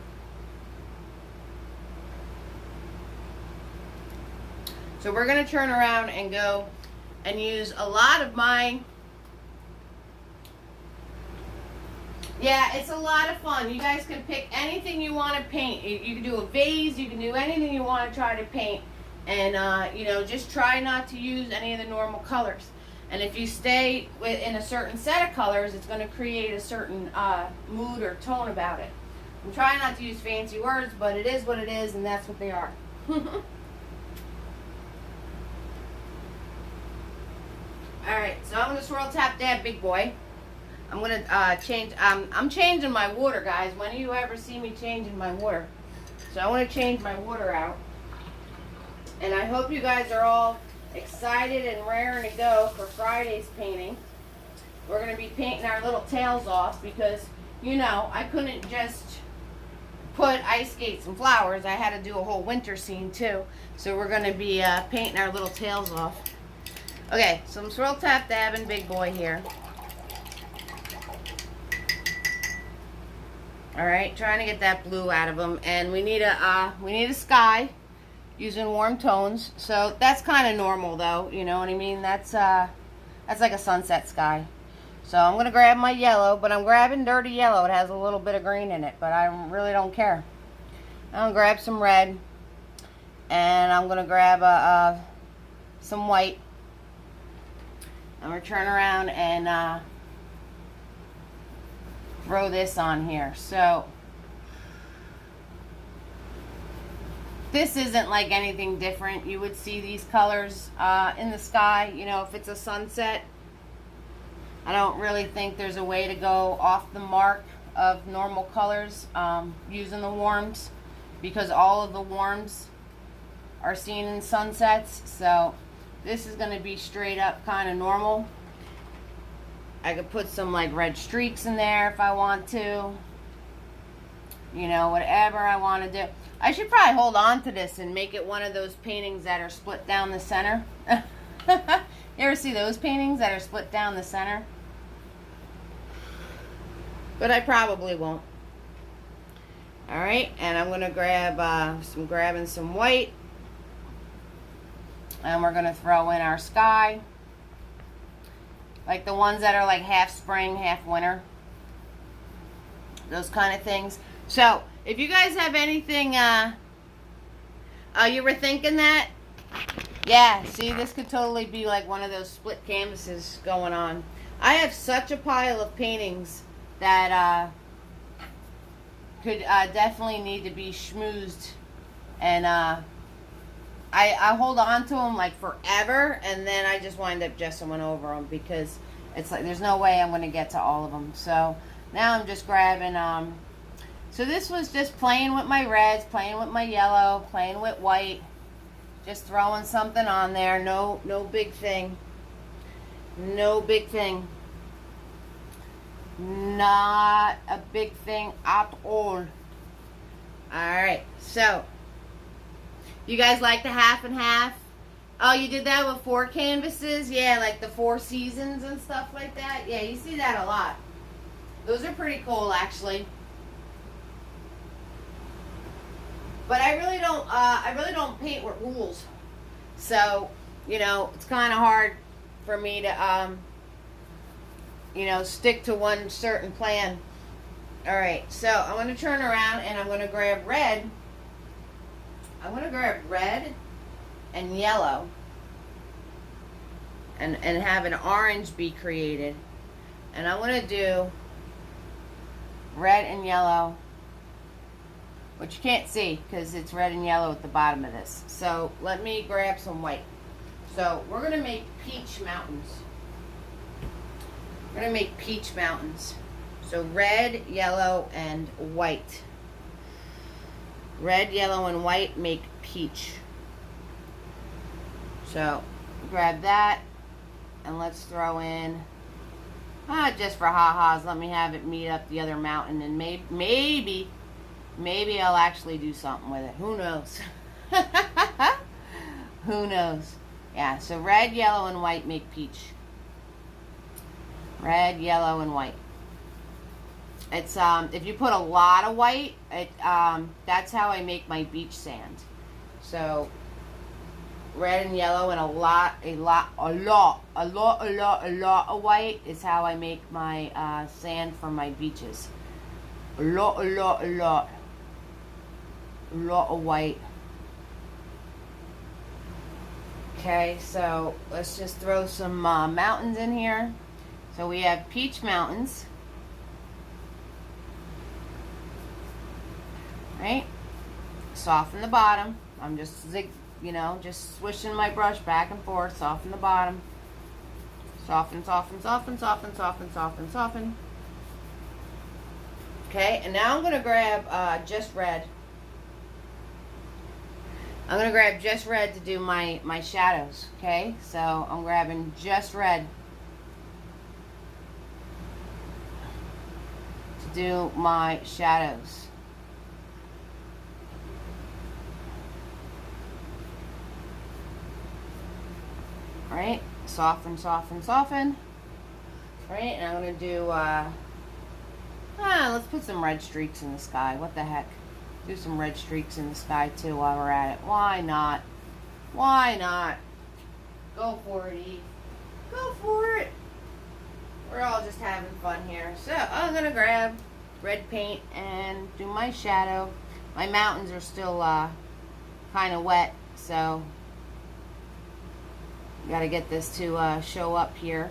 So we're going to turn around and go and use a lot of my... Yeah, it's a lot of fun. You guys can pick anything you want to paint. You can do a vase, you can do anything you want to try to paint. And, you know, just try not to use any of the normal colors. And if you stay in a certain set of colors, it's going to create a certain mood or tone about it. I'm trying not to use fancy words, but it is what it is, and that's what they are. Alright, so I'm going to swirl tap dab big boy. I'm going to change, I'm changing my water, guys. When do you ever see me changing my water? So I want to change my water out. And I hope you guys are all excited and raring to go for Friday's painting. We're going to be painting our little tails off because, you know, I couldn't just put ice skates and flowers. I had to do a whole winter scene too. So we're going to be painting our little tails off. Okay, so I'm swirl tap dabbing big boy here. Alright, trying to get that blue out of them. And we need a sky using warm tones. So that's kind of normal though, you know what I mean? That's like a sunset sky. So I'm going to grab my yellow, but I'm grabbing dirty yellow. It has a little bit of green in it, but I really don't care. I'm going to grab some red, and I'm going to grab some white. I'm going to turn around and throw this on here. So this isn't like anything different. You would see these colors in the sky, you know, if it's a sunset. I don't really think there's a way to go off the mark of normal colors using the warms, because all of the warms are seen in sunsets. So this is going to be straight up kind of normal. I could put some like red streaks in there if I want to. You know, whatever I want to do. I should probably hold on to this and make it one of those paintings that are split down the center. You ever see those paintings that are split down the center? But I probably won't. Alright, and I'm going to grab grabbing some white. And we're going to throw in our sky. Like the ones that are like half spring, half winter. Those kind of things. So, if you guys have anything, you were thinking that? Yeah, see, this could totally be like one of those split canvases going on. I have such a pile of paintings that could definitely need to be schmoozed. And I hold on to them like forever, and then I just wind up just one over them because it's like there's no way I'm going to get to all of them. So now I'm just grabbing, so this was just playing with my reds, playing with my yellow, playing with white. Just throwing something on there. No big thing. No big thing. Not a big thing at all. Alright, so you guys like the half and half? Oh, you did that with 4 canvases? Yeah, like the 4 seasons and stuff like that. Yeah, you see that a lot. Those are pretty cool, actually. But I really don't paint with rules. So, you know, it's kind of hard for me to, you know, stick to one certain plan. Alright, so I'm going to turn around and I'm going to grab red. I'm going to grab red and yellow. And have an orange be created. And I'm going to do red and yellow. Which you can't see because it's red and yellow at the bottom of this. So let me grab some white. So we're going to make peach mountains. We're going to make peach mountains. So red, yellow, and white. Red, yellow, and white make peach. So grab that and let's throw in, just for ha-has, let me have it meet up the other mountain, and maybe I'll actually do something with it. Who knows? Who knows? Yeah, so red, yellow, and white make peach. Red, yellow, and white. It's if you put a lot of white, that's how I make my beach sand. So red and yellow, and a lot of white is how I make my sand for my beaches. A lot of white. Okay, so let's just throw some mountains in here. So we have Peach Mountains. Right? Soften the bottom. I'm just just swishing my brush back and forth. Soften the bottom. Soften, soften, soften, soften, soften, soften, soften. Okay, and now I'm going to grab just red. I'm going to grab just red to do my shadows. Okay, so I'm grabbing just red to do my shadows. Right, soften, soften, soften. Right, and I'm going to do, let's put some red streaks in the sky. What the heck? Do some red streaks in the sky too while we're at it. Why not? Why not? Go for it, Eve. Go for it. We're all just having fun here. So I'm going to grab red paint and do my shadow. My mountains are still kind of wet, so got to get this to show up here.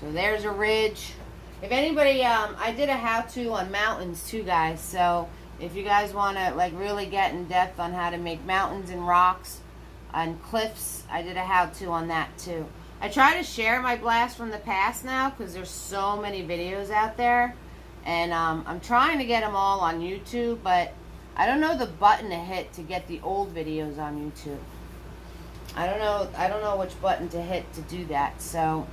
So there's a ridge. If anybody, I did a how-to on mountains too, guys. So if you guys want to like really get in depth on how to make mountains and rocks and cliffs, I did a how-to on that too. I try to share my blast from the past now because there's so many videos out there, and I'm trying to get them all on YouTube, but I don't know the button to hit to get the old videos on YouTube. I don't know which button to hit to do that. So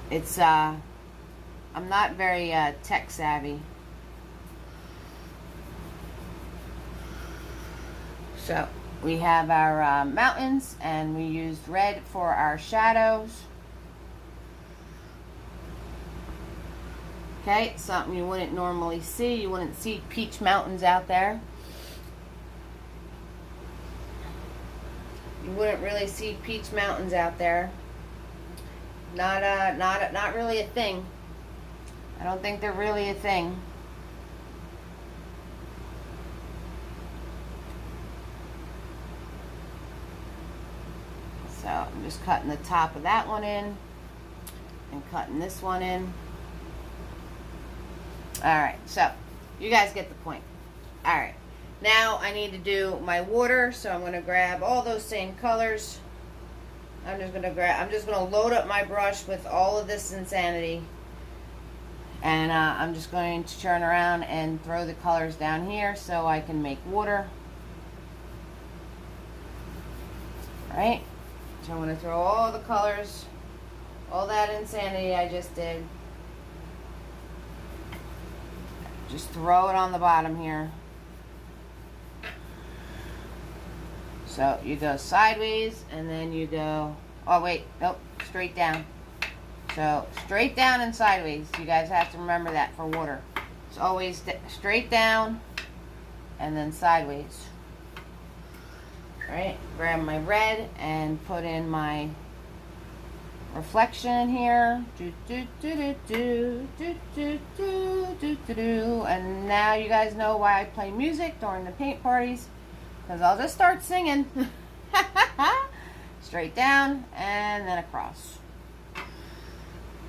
it's I'm not very tech savvy. So we have our mountains, and we used red for our shadows. Okay, something you wouldn't normally see. You wouldn't see Peach Mountains out there. You wouldn't really see Peach Mountains out there. Not really a thing. I don't think they're really a thing. So I'm just cutting the top of that one in and cutting this one in. Alright, so you guys get the point. Alright, now I need to do my water, so I'm going to grab all those same colors. I'm just going to load up my brush with all of this insanity, and I'm just going to turn around and throw the colors down here so I can make water. Alright, so I'm going to throw all the colors, all that insanity I just did. Just throw it on the bottom here. So you go sideways, and then you go, oh wait, nope, straight down. So straight down and sideways. You guys have to remember that for water. It's always straight down and then sideways. Alright, grab my red and put in my reflection here. And now you guys know why I play music during the paint parties, because I'll just start singing. Straight down and then across.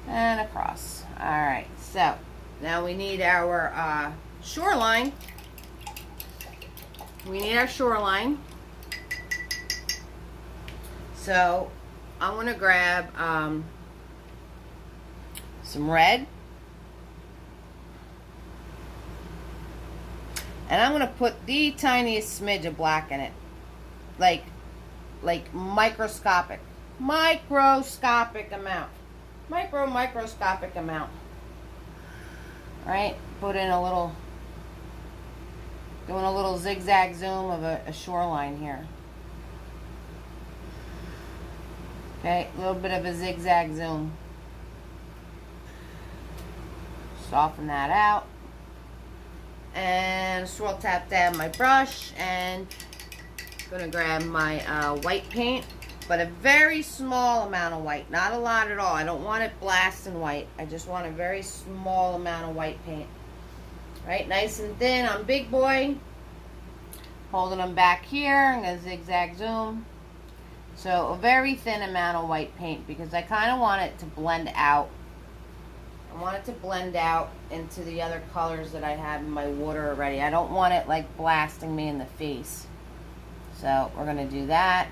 And across. Alright, so now we need our shoreline. We need our shoreline. So I'm going to grab some red, and I'm going to put the tiniest smidge of black in it, like microscopic amount, microscopic amount. All right, put in a little, doing a little zigzag zoom of a shoreline here. Okay, a little bit of a zigzag zoom. Soften that out. And swirl tap dab my brush and Gonna grab my white paint, but a very small amount of white, not a lot at all. I don't want it blasting white. I just want a very small amount of white paint. Right, nice and thin on Big Boy. Holding them back here. I'm gonna zigzag zoom. So a very thin amount of white paint because I kind of want it to blend out. I want it to blend out into the other colors that I have in my water already. I don't want it like blasting me in the face. So we're going to do that.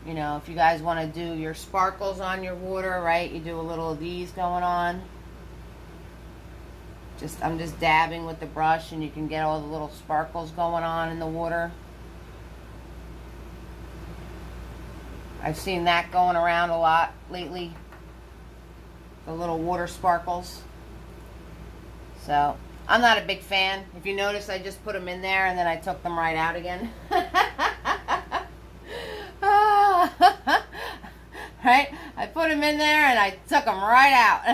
You know, if you guys want to do your sparkles on your water, right, you do a little of these going on. I'm just dabbing with the brush and you can get all the little sparkles going on in the water. I've seen that going around a lot lately. The little water sparkles. So, I'm not a big fan. If you notice, I just put them in there and then I took them right out again. Right? I put them in there and I took them right out.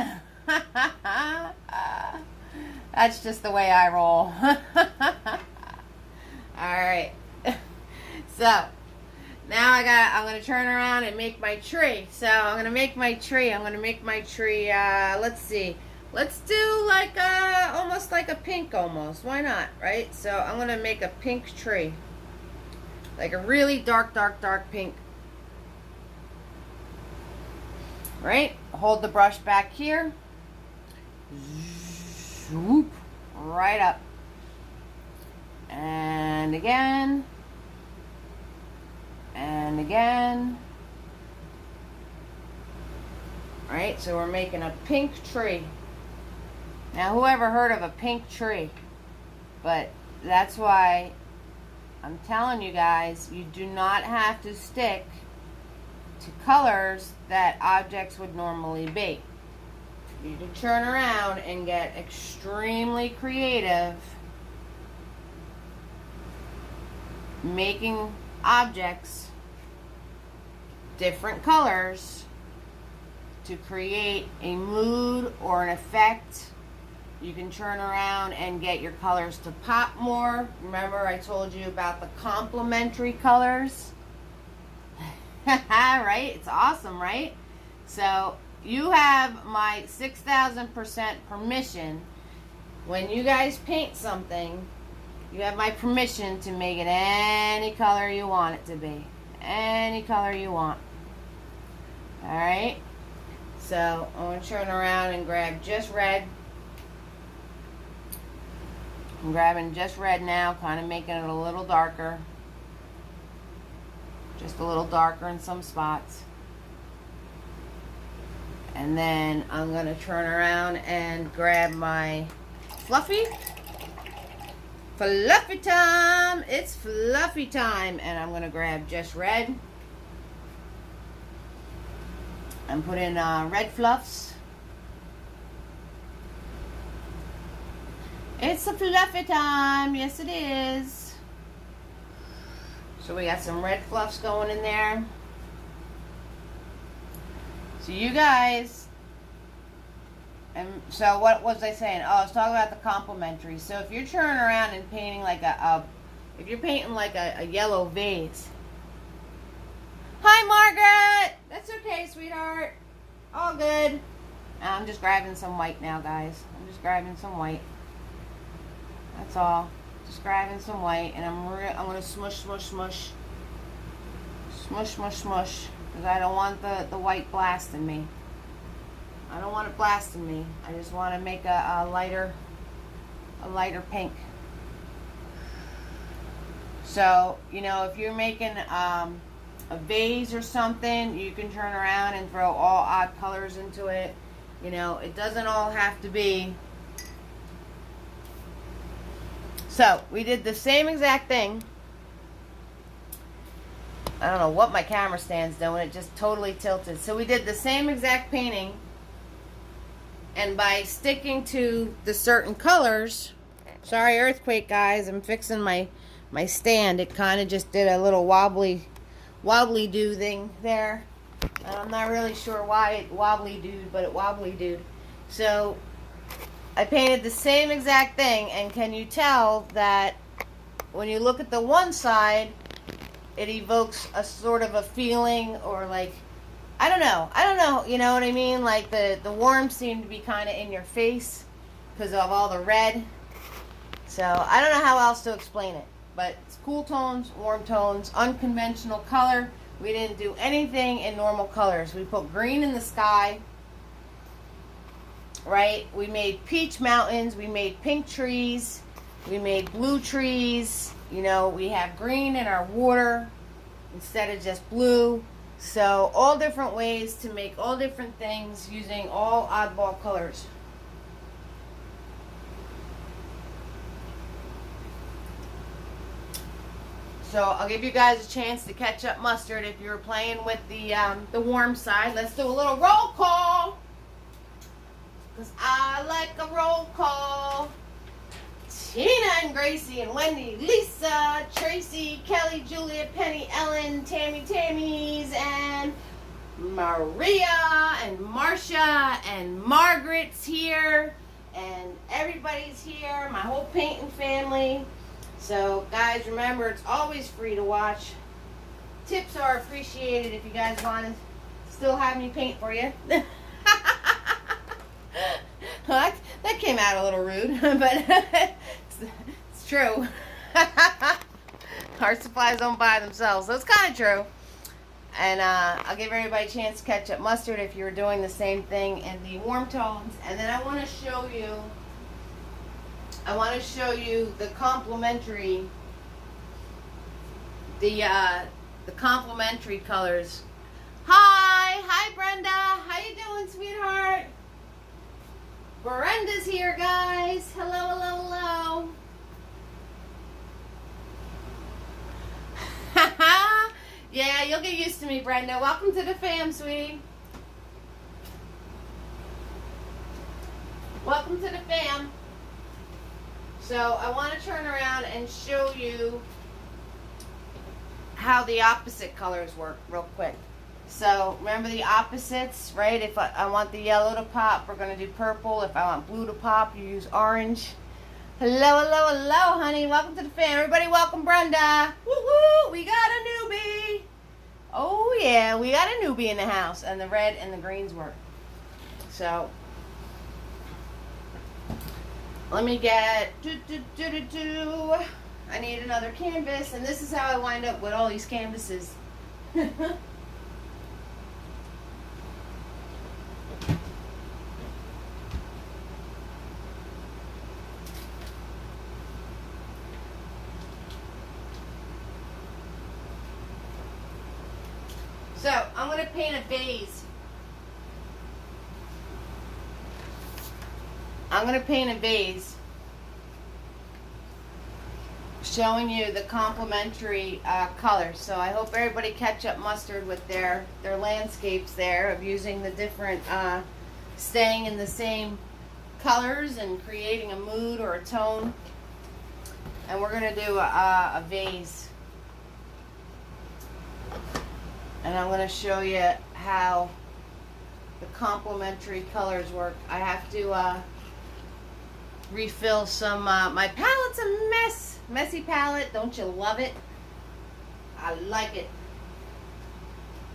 That's just the way I roll. Alright. So, now I'm going to turn around and make my tree. So I'm going to make my tree. Let's see. Let's do like almost like a pink almost. Why not, right? So I'm going to make a pink tree. Like a really dark, dark, dark pink. Right? Hold the brush back here. Swoop. Right up. And again. And again. Right, so we're making a pink tree. Now, whoever heard of a pink tree? But that's why I'm telling you guys, you do not have to stick to colors that objects would normally be. You can turn around and get extremely creative making objects different colors to create a mood or an effect. You can turn around and get your colors to pop more. Remember I told you about the complementary colors? Right? It's awesome, right? So you have my 6,000% permission. When you guys paint something, you have my permission to make it any color you want it to be. Any color you want. Alright? So I'm going to turn around and grab just red. I'm grabbing just red now, kind of making it a little darker. Just a little darker in some spots. And then I'm going to turn around and grab my Fluffy. Fluffy time! It's Fluffy time! And I'm going to grab just red. And put in red fluffs. It's a Fluffy time! Yes it is! So we got some red fluffs going in there. So you guys, and so what was I saying? Oh, I was talking about the complementary. So if you're turning around and painting like if you're painting like a yellow vase. Hi, Margaret! That's okay, sweetheart. All good. I'm just grabbing some white now, guys. I'm just grabbing some white. That's all. Just grabbing some white, and I'm going to smush, smush, smush. Smush, smush, smush. Because I don't want the white blasting me. I don't want it blasting me. I just want to make a lighter pink. So, you know, if you're making a vase or something, you can turn around and throw all odd colors into it. You know, it doesn't all have to be. So, we did the same exact thing. I don't know what my camera stand's doing. It just totally tilted. So we did the same exact painting. And by sticking to the certain colors. Sorry, earthquake, guys. I'm fixing my stand. It kind of just did a little wobbly do thing there. And I'm not really sure why it wobbly dude, but it wobbly dude. So I painted the same exact thing. And can you tell that when you look at the one side, it evokes a sort of a feeling, or like, I don't know, you know what I mean? Like the warms seem to be kind of in your face because of all the red. So I don't know how else to explain it, but it's cool tones, warm tones, unconventional color. We didn't do anything in normal colors. We put green in the sky, right? We made peach mountains, we made pink trees, we made blue trees. You know, we have green in our water instead of just blue. So all different ways to make all different things using all oddball colors. So I'll give you guys a chance to catch up mustard if you're playing with the warm side. Let's do a little roll call, because I like a roll call. Tina and Gracie and Wendy, Lisa, Tracy, Kelly, Julia, Penny, Ellen, Tammy's, and Maria, and Marcia, and Margaret's here, and everybody's here, my whole painting family. So guys, remember, it's always free to watch. Tips are appreciated if you guys want to still have me paint for you. That came out a little rude, but it's true. Art supplies don't buy themselves, so it's kind of true. And I'll give everybody a chance to catch up mustard if you're doing the same thing in the warm tones. And then I want to show you the complementary, the complementary colors. Hi Brenda, how you doing, sweetheart? Brenda's here, guys. Hello. Yeah, you'll get used to me, Brenda. Welcome to the fam, sweetie. Welcome to the fam. So I want to turn around and show you how the opposite colors work real quick. So remember the opposites, right? If I want the yellow to pop, we're going to do purple. If I want blue to pop, you use orange. Hello, honey. Welcome to the fam. Everybody welcome Brenda. Woo-hoo! We got a newbie. Oh, yeah. We got a newbie in the house. And the red and the greens work. So let me get... I need another canvas. And this is how I wind up with all these canvases. So, I'm going to paint a vase. Showing you the complementary colors. So I hope everybody catch up mustard with their landscapes there of using the different, staying in the same colors and creating a mood or a tone. And we're going to do a vase. And I'm going to show you how the complementary colors work. I have to refill some, my palette's a mess. Messy palette, don't you love it? I like it.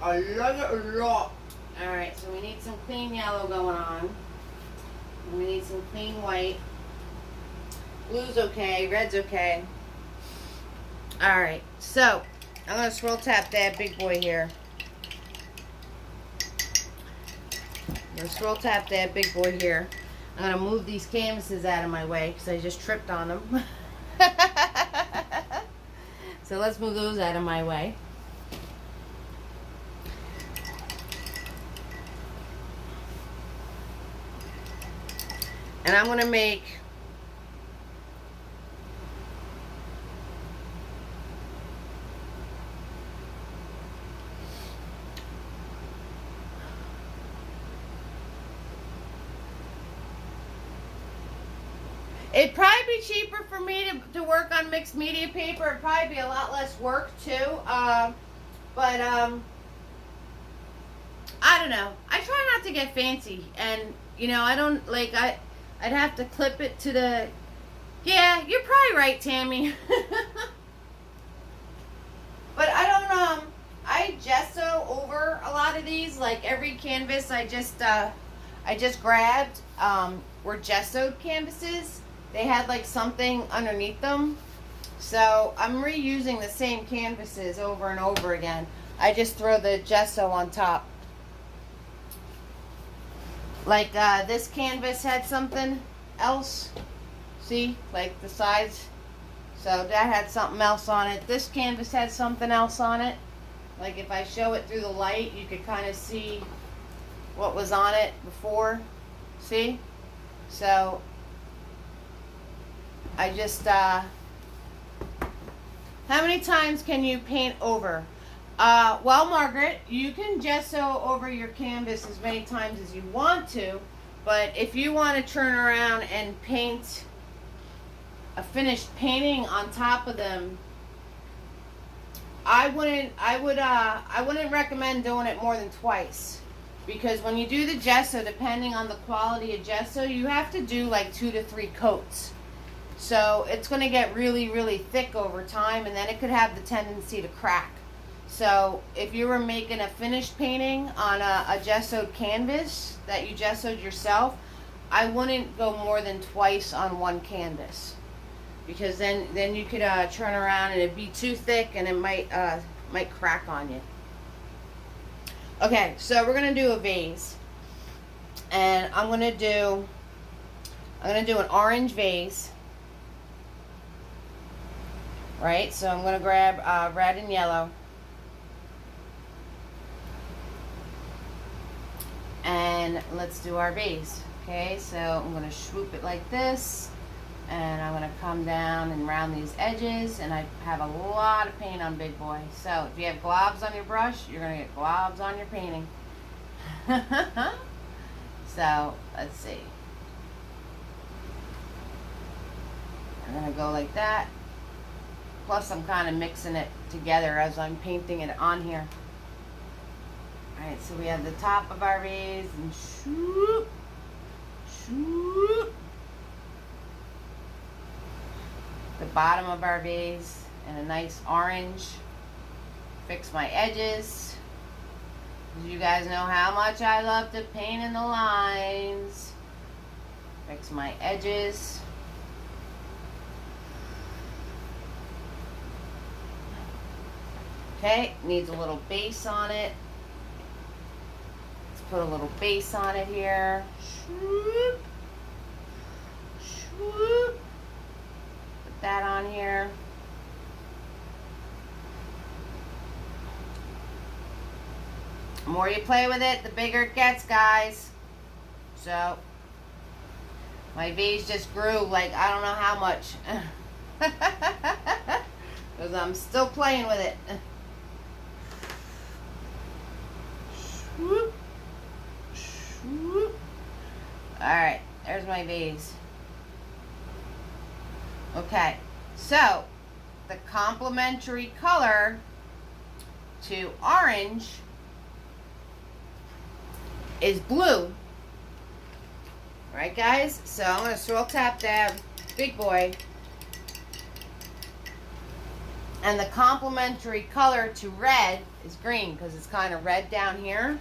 I love it a lot. Alright, so we need some clean yellow going on. And we need some clean white. Blue's okay, red's okay. Alright, so I'm going to swirl tap that big boy here. I'm going to swirl tap that big boy here. I'm going to move these canvases out of my way because I just tripped on them. So let's move those out of my way. And I'm going to make it'd probably be cheaper for me to work on mixed media paper. It'd probably be a lot less work too. But I don't know. I try not to get fancy, and you know I don't like I'd have to clip it to the. Yeah, you're probably right, Tammy. But I these, like every canvas I just grabbed, were gessoed canvases. They had like something underneath them. So I'm reusing the same canvases over and over again. I just throw the gesso on top. Like this canvas had something else. See, like the sides. So that had something else on it. This canvas had something else on it. Like if I show it through the light, you could kind of see what was on it before. See? So I just, how many times can you paint over? Well, Margaret, you can gesso over your canvas as many times as you want to, but if you want to turn around and paint a finished painting on top of them, I wouldn't recommend doing it more than twice, because when you do the gesso, depending on the quality of gesso, you have to do like 2 to 3 coats. So it's going to get really, really thick over time, and then it could have the tendency to crack. So if you were making a finished painting on a gessoed canvas that you gessoed yourself, I wouldn't go more than twice on one canvas, because then you could turn around and it'd be too thick and it might crack on you. Okay, so we're gonna do a vase, and I'm gonna do an orange vase. Right, so I'm gonna grab red and yellow, and let's do our vase. Okay, so I'm gonna swoop it like this, and I'm gonna come down and round these edges, and I have a lot of paint on Big Boy. So if you have globs on your brush, you're gonna get globs on your painting. So let's see. I'm gonna go like that. Plus I'm kind of mixing it together as I'm painting it on here. Alright, so we have the top of our vase, and shoop, shoop. The bottom of our vase in a nice orange. Fix my edges. You guys know how much I love to paint in the lines. Fix my edges. Okay, needs a little base on it. Let's put a little base on it here. Swoop, swoop. Put that on here. The more you play with it, the bigger it gets, guys. So, my vase just grew like I don't know how much. Because I'm still playing with it. Swoop, swoop. Alright, there's my vase. Okay, so the complementary color to orange is blue. Alright guys, so I'm going to swirl tap dab Big Boy. And the complementary color to red is green, because it's kind of red down here.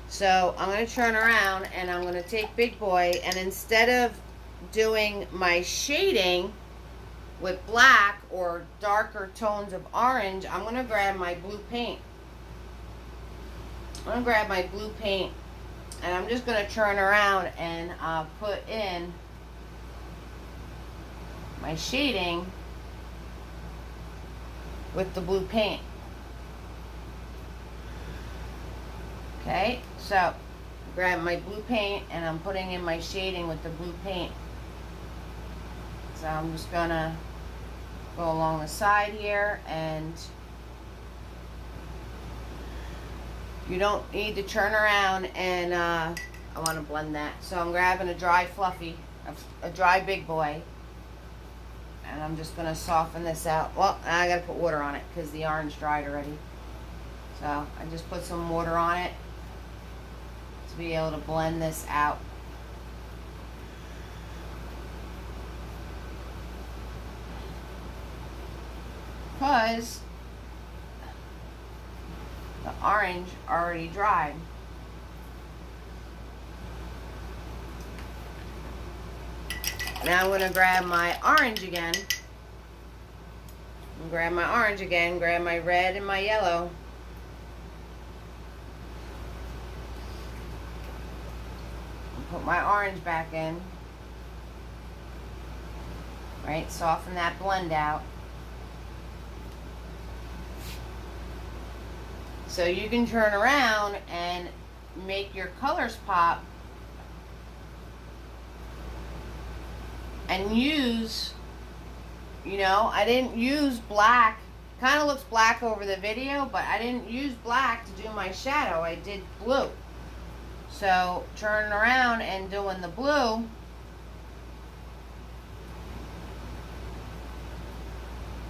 So I'm going to turn around and I'm going to take Big Boy, and instead of doing my shading with black or darker tones of orange, I'm going to grab my blue paint. I'm going to grab my blue paint, and I'm just going to turn around and put in my shading with the blue paint. Okay, so grab my blue paint and I'm putting in my shading with the blue paint. So I'm just gonna go along the side here, and you don't need to turn around, and I want to blend that. So I'm grabbing a dry Fluffy, a dry Big Boy, and I'm just going to soften this out. Well, I got to put water on it because the orange dried already. So I just put some water on it to be able to blend this out. Because the orange already dried. Now I'm going to grab my orange again. Grab my orange again, grab my red and my yellow. Put my orange back in. Right, soften that blend out. So you can turn around and make your colors pop and use, you know, I didn't use black. Kind of looks black over the video, but I didn't use black to do my shadow. I did blue. So turning around and doing the blue,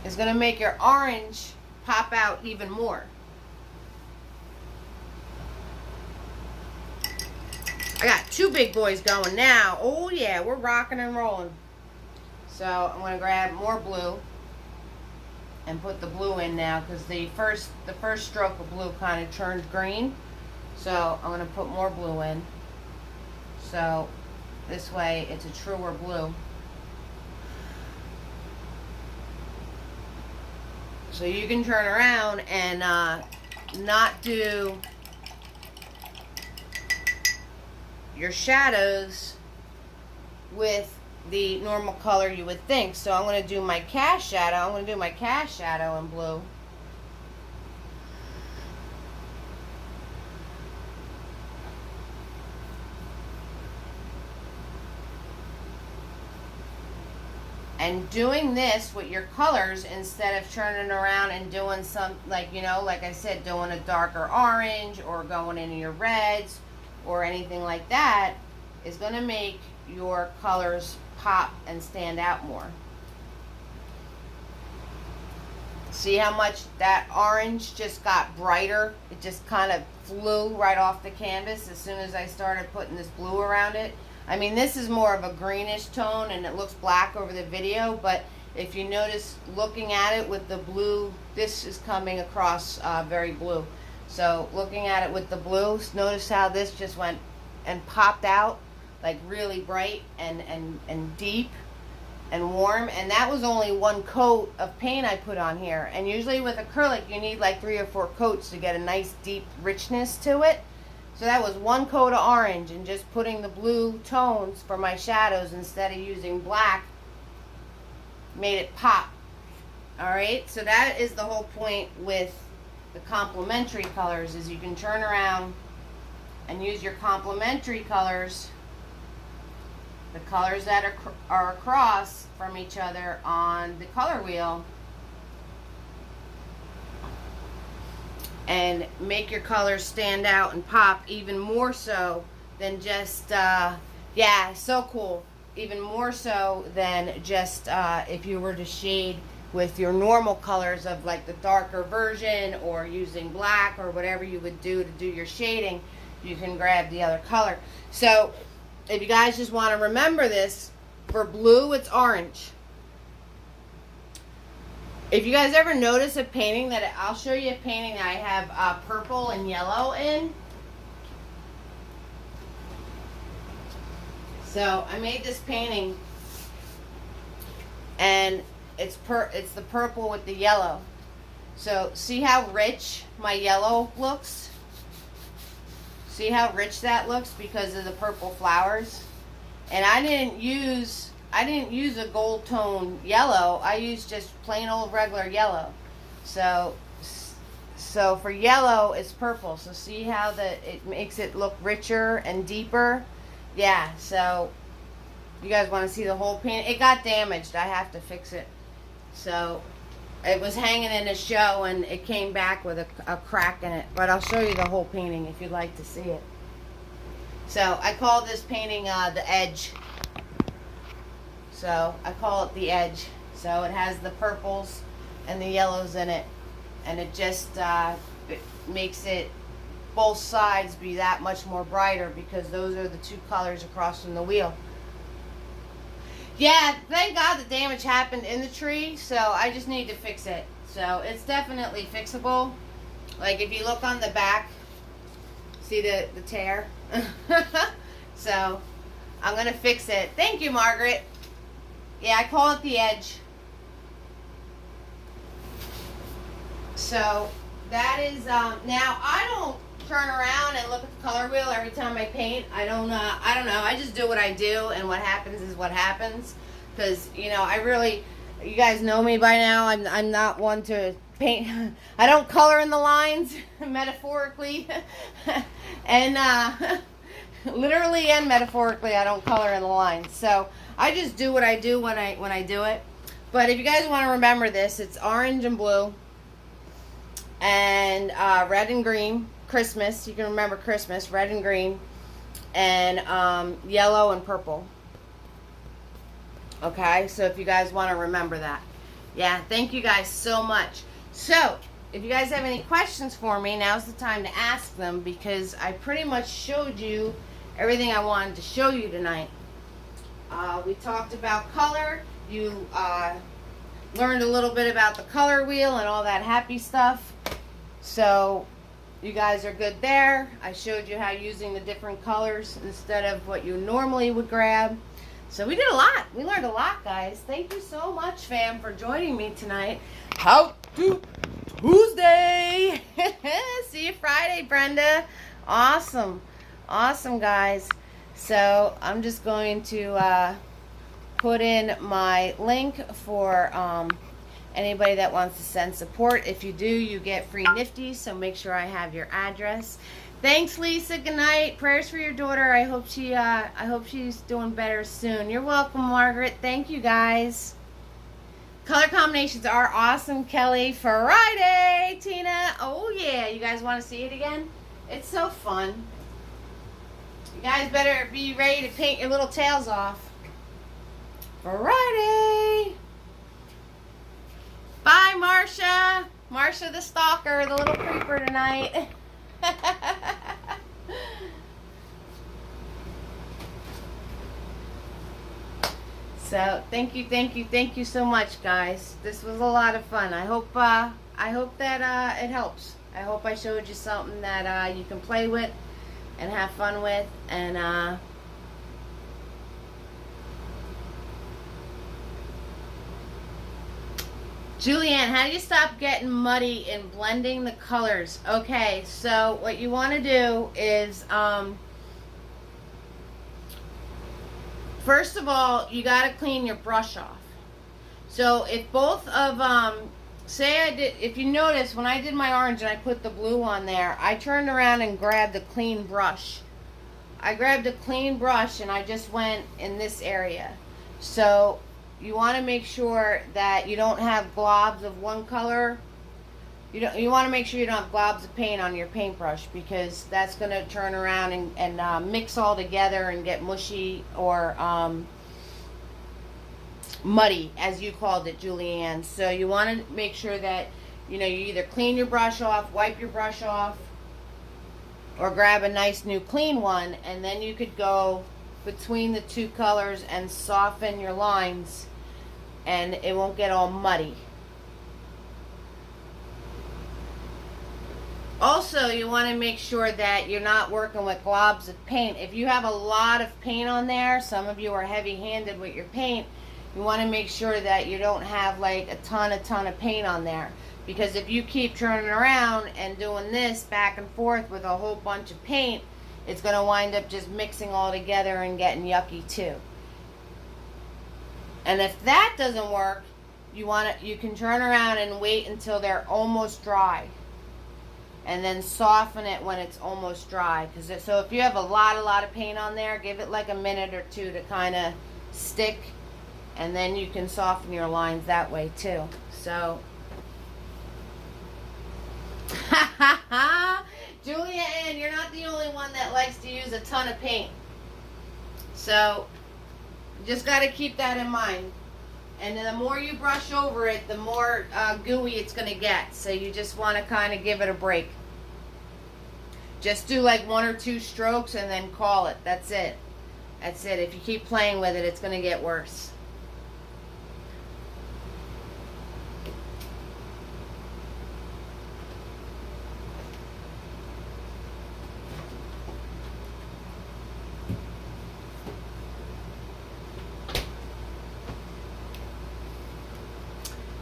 is going to make your orange pop out even more. I got two big boys going now. Oh yeah, we're rocking and rolling. So I'm going to grab more blue and put the blue in now, because the first stroke of blue kind of turned green. So I'm going to put more blue in. So this way it's a truer blue. So you can turn around and not do your shadows with the normal color you would think. So I'm going to do my cast shadow. I'm going to do my cast shadow in blue. And doing this with your colors, instead of turning around and doing some, like, you know, like I said, doing a darker orange or going into your reds or anything like that, is going to make your colors pop and stand out more. See how much that orange just got brighter? It just kind of flew right off the canvas as soon as I started putting this blue around it. I mean, this is more of a greenish tone and it looks black over the video, but if you notice looking at it with the blue, this is coming across very blue. So looking at it with the blue, notice how this just went and popped out like really bright and deep and warm. And that was only one coat of paint I put on here. And usually with acrylic, you need like 3 or 4 coats to get a nice deep richness to it. So that was one coat of orange, and just putting the blue tones for my shadows instead of using black made it pop. Alright, so that is the whole point with the complementary colors, is you can turn around and use your complementary colors, the colors that are across from each other on the color wheel, and make your colors stand out and pop even more so than just, yeah, so cool. Even more so than just if you were to shade with your normal colors of like the darker version, or using black or whatever you would do to do your shading, you can grab the other color. So if you guys just want to remember this, for blue it's orange. If you guys ever notice a painting that, I'll show you a painting that I have purple and yellow in. So I made this painting, and it's the purple with the yellow. So see how rich my yellow looks? See how rich that looks because of the purple flowers? And I didn't use a gold tone yellow. I used just plain old regular yellow. So for yellow, it's purple. So see how it makes it look richer and deeper? Yeah, so you guys want to see the whole painting? It got damaged. I have to fix it. So it was hanging in a show, and it came back with a crack in it. But I'll show you the whole painting if you'd like to see it. So I call this painting The Edge. So I call it The Edge. So it has the purples and the yellows in it, and it just it makes it both sides be that much more brighter, because those are the two colors across from the wheel. Yeah, thank God the damage happened in the tree, so I just need to fix it. So it's definitely fixable. Like if you look on the back, see the tear? So I'm going to fix it. Thank you, Margaret. Yeah, I call it the edge. So that is, now I don't turn around and look at the color wheel every time I paint. I don't know. I just do what I do, and what happens is what happens. Because, you know, you guys know me by now. I'm not one to paint. I don't color in the lines, metaphorically. And literally and metaphorically, I don't color in the lines. So I just do what I do when I do it. But if you guys want to remember this, it's orange and blue and red and green. Christmas, you can remember Christmas, red and green, and yellow and purple. Okay, so if you guys want to remember that. Yeah, thank you guys so much. So, if you guys have any questions for me, now's the time to ask them, because I pretty much showed you everything I wanted to show you tonight. We talked about color. You learned a little bit about the color wheel and all that happy stuff. So, you guys are good there. I showed you how using the different colors instead of what you normally would grab. So we did a lot. We learned a lot, guys. Thank you so much, fam, for joining me tonight. How to Tuesday. See you Friday, Brenda. Awesome. Awesome, guys. So I'm just going to put in my link for anybody that wants to send support. If you do, you get free Nifty, so make sure I have your address. Thanks, Lisa. Good night. Prayers for your daughter. I hope she's doing better soon. You're welcome, Margaret. Thank you, guys. Color combinations are awesome, Kelly. Friday, Tina. Oh yeah, you guys want to see it again? It's so fun. You guys better be ready to paint your little tails off. Friday. Bye, Marcia. Marcia the stalker, the little creeper tonight. So thank you so much, guys. This was a lot of fun. I hope that it helps. I hope I showed you something that you can play with and have fun with, and Julianne, how do you stop getting muddy in blending the colors? Okay, so what you want to do is, first of all, you got to clean your brush off. So if both of, if you notice, when I did my orange and I put the blue on there, I turned around and grabbed a clean brush. I grabbed a clean brush and I just went in this area. So you want to make sure that you don't have globs of one color. You want to make sure you don't have globs of paint on your paintbrush, because that's going to turn around and mix all together and get mushy or muddy, as you called it, Julianne. So you want to make sure that you either clean your brush off, wipe your brush off, or grab a nice new clean one, and then you could go between the two colors and soften your lines, and it won't get all muddy. Also, you want to make sure that you're not working with globs of paint. If you have a lot of paint on there, some of you are heavy-handed with your paint, you want to make sure that you don't have like a ton of paint on there. Because if you keep turning around and doing this back and forth with a whole bunch of paint, it's going to wind up just mixing all together and getting yucky too. And if that doesn't work, you can turn around and wait until they're almost dry, and then soften it when it's almost dry. So if you have a lot of paint on there, give it like a minute or two to kind of stick, and then you can soften your lines that way too. So Julia Ann, you're not the only one that likes to use a ton of paint. So just got to keep that in mind. And the more you brush over it, the more gooey it's going to get. So you just want to kind of give it a break. Just do like 1 or 2 strokes and then call it. That's it. That's it. If you keep playing with it, it's going to get worse.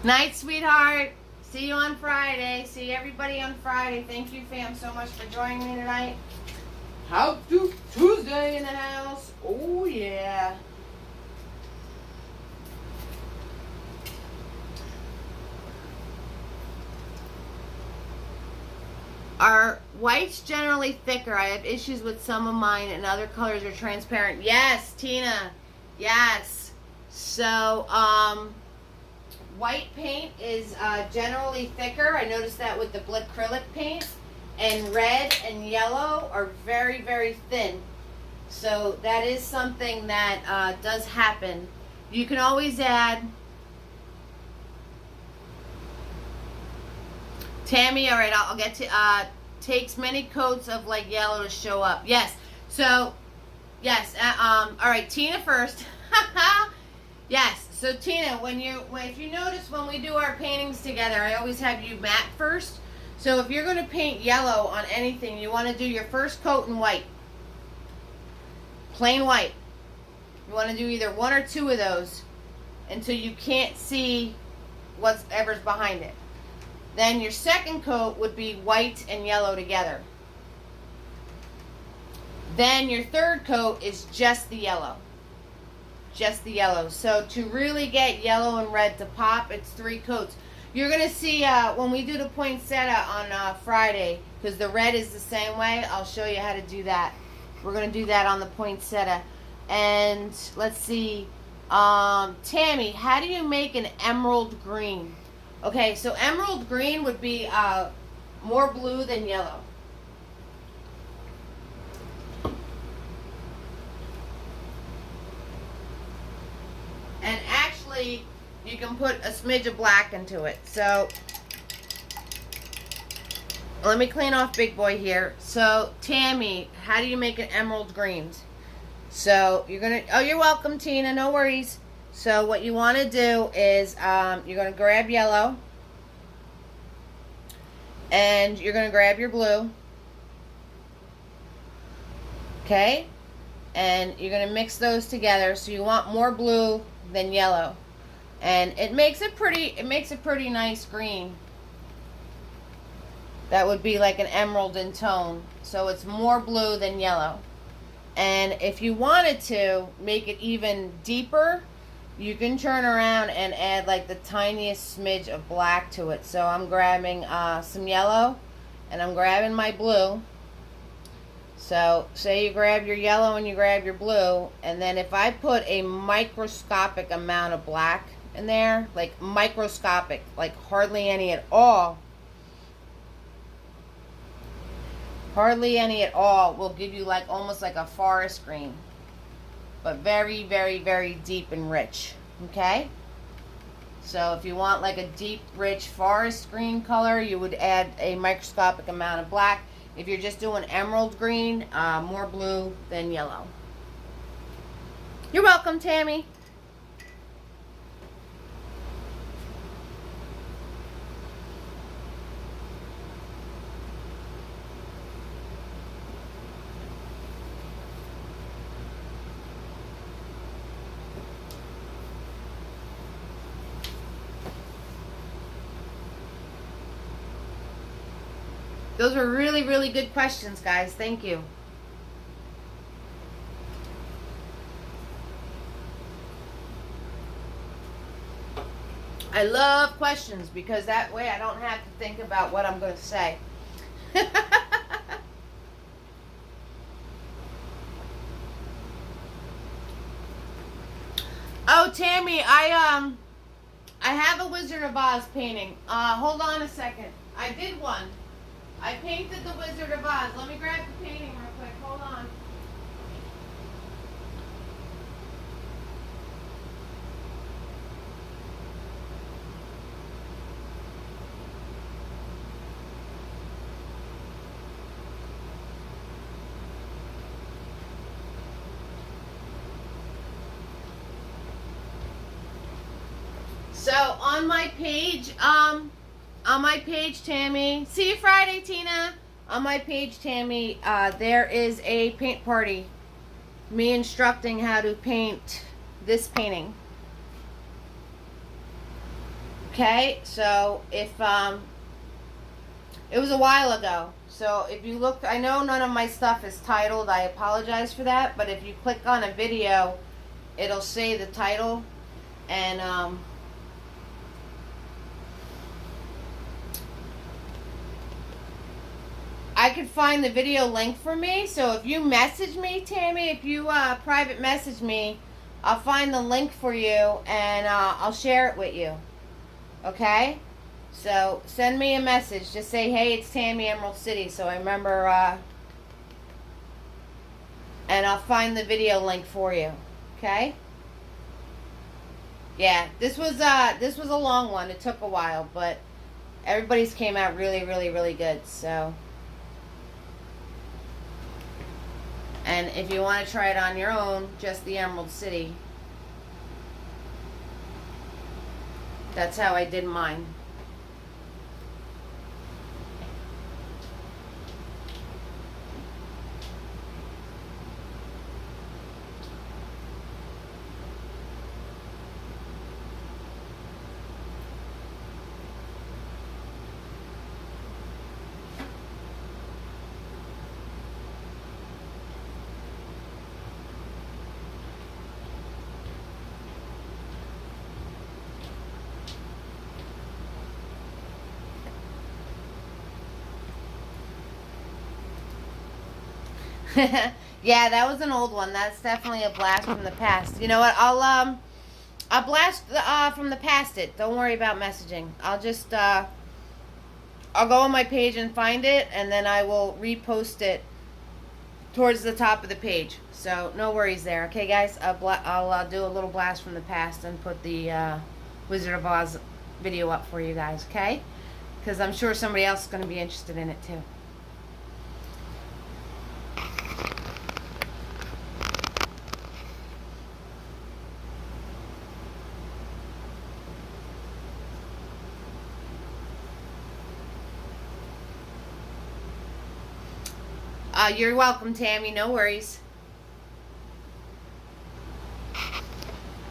Night, sweetheart. See you on Friday. See everybody on Friday. Thank you, fam, so much for joining me tonight. How to Tuesday in the house. Oh, yeah. Are whites generally thicker? I have issues with some of mine, and other colors are transparent. Yes, Tina. Yes. So, white paint is generally thicker. I noticed that with the acrylic paint. And red and yellow are very, very thin. So that is something that does happen. You can always add... Tammy, all right, I'll get to... takes many coats of like yellow to show up. Yes. So, yes. All right, Tina first. Yes. So Tina, if you notice when we do our paintings together, I always have you matte first. So if you're going to paint yellow on anything, you want to do your first coat in white. Plain white. You want to do either one or two of those until you can't see whatever's behind it. Then your second coat would be white and yellow together. Then your third coat is just the yellow. Just the yellow. So to really get yellow and red to pop, it's 3 coats. You're going to see when we do the poinsettia on Friday, because the red is the same way, I'll show you how to do that. We're going to do that on the poinsettia. And let's see, Tammy, how do you make an emerald green? Okay, so emerald green would be more blue than yellow. And actually, you can put a smidge of black into it. So, let me clean off Big Boy here. So, Tammy, how do you make an emerald green? So, you're going to... Oh, you're welcome, Tina. No worries. So, what you want to do is you're going to grab yellow. And you're going to grab your blue. Okay? And you're going to mix those together. So, you want more blue than yellow. And it makes a pretty nice green. That would be like an emerald in tone. So it's more blue than yellow. And if you wanted to make it even deeper, you can turn around and add like the tiniest smidge of black to it. So I'm grabbing some yellow and I'm grabbing my blue. So say you grab your yellow and you grab your blue, and then if I put a microscopic amount of black in there, like microscopic, like hardly any at all, will give you like almost like a forest green, but very, very, very deep and rich. Okay, so if you want like a deep, rich forest green color, you would add a microscopic amount of black. If you're just doing emerald green, more blue than yellow. You're welcome, Tammy. Those were really, really good questions, guys. Thank you. I love questions because that way I don't have to think about what I'm going to say. Oh, Tammy, I have a Wizard of Oz painting. Hold on a second. I did one. I painted the Wizard of Oz. Let me grab the painting real quick. Hold on. So on my page, Tammy. See you Friday, Tina. On my page, Tammy, there is a paint party. Me instructing how to paint this painting. Okay, so if it was a while ago. So if you look, I know none of my stuff is titled. I apologize for that. But if you click on a video, it'll say the title. And I could find the video link for me. So if you message me, Tammy, if you private message me, I'll find the link for you and I'll share it with you. Okay? So send me a message. Just say, hey, it's Tammy, Emerald City. So I remember, and I'll find the video link for you. Okay? Yeah, this was a long one. It took a while, but everybody's came out really, really, really good. So, and if you want to try it on your own, just the Emerald City. That's how I did mine. Yeah, that was an old one. That's definitely a blast from the past. You know what? I'll blast from the past it. Don't worry about messaging. I'll just I'll go on my page and find it, and then I will repost it towards the top of the page. So no worries there. Okay, guys. I'll do a little blast from the past and put the Wizard of Oz video up for you guys. Okay? Because I'm sure somebody else is going to be interested in it too. You're welcome, Tammy. No worries.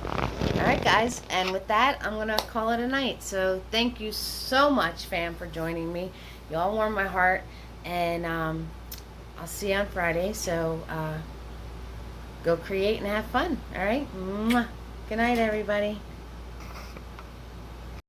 Alright, guys. And with that, I'm going to call it a night. So thank you so much, fam, for joining me. You all warm my heart. And I'll see you on Friday. So go create and have fun. Alright? Good night, everybody.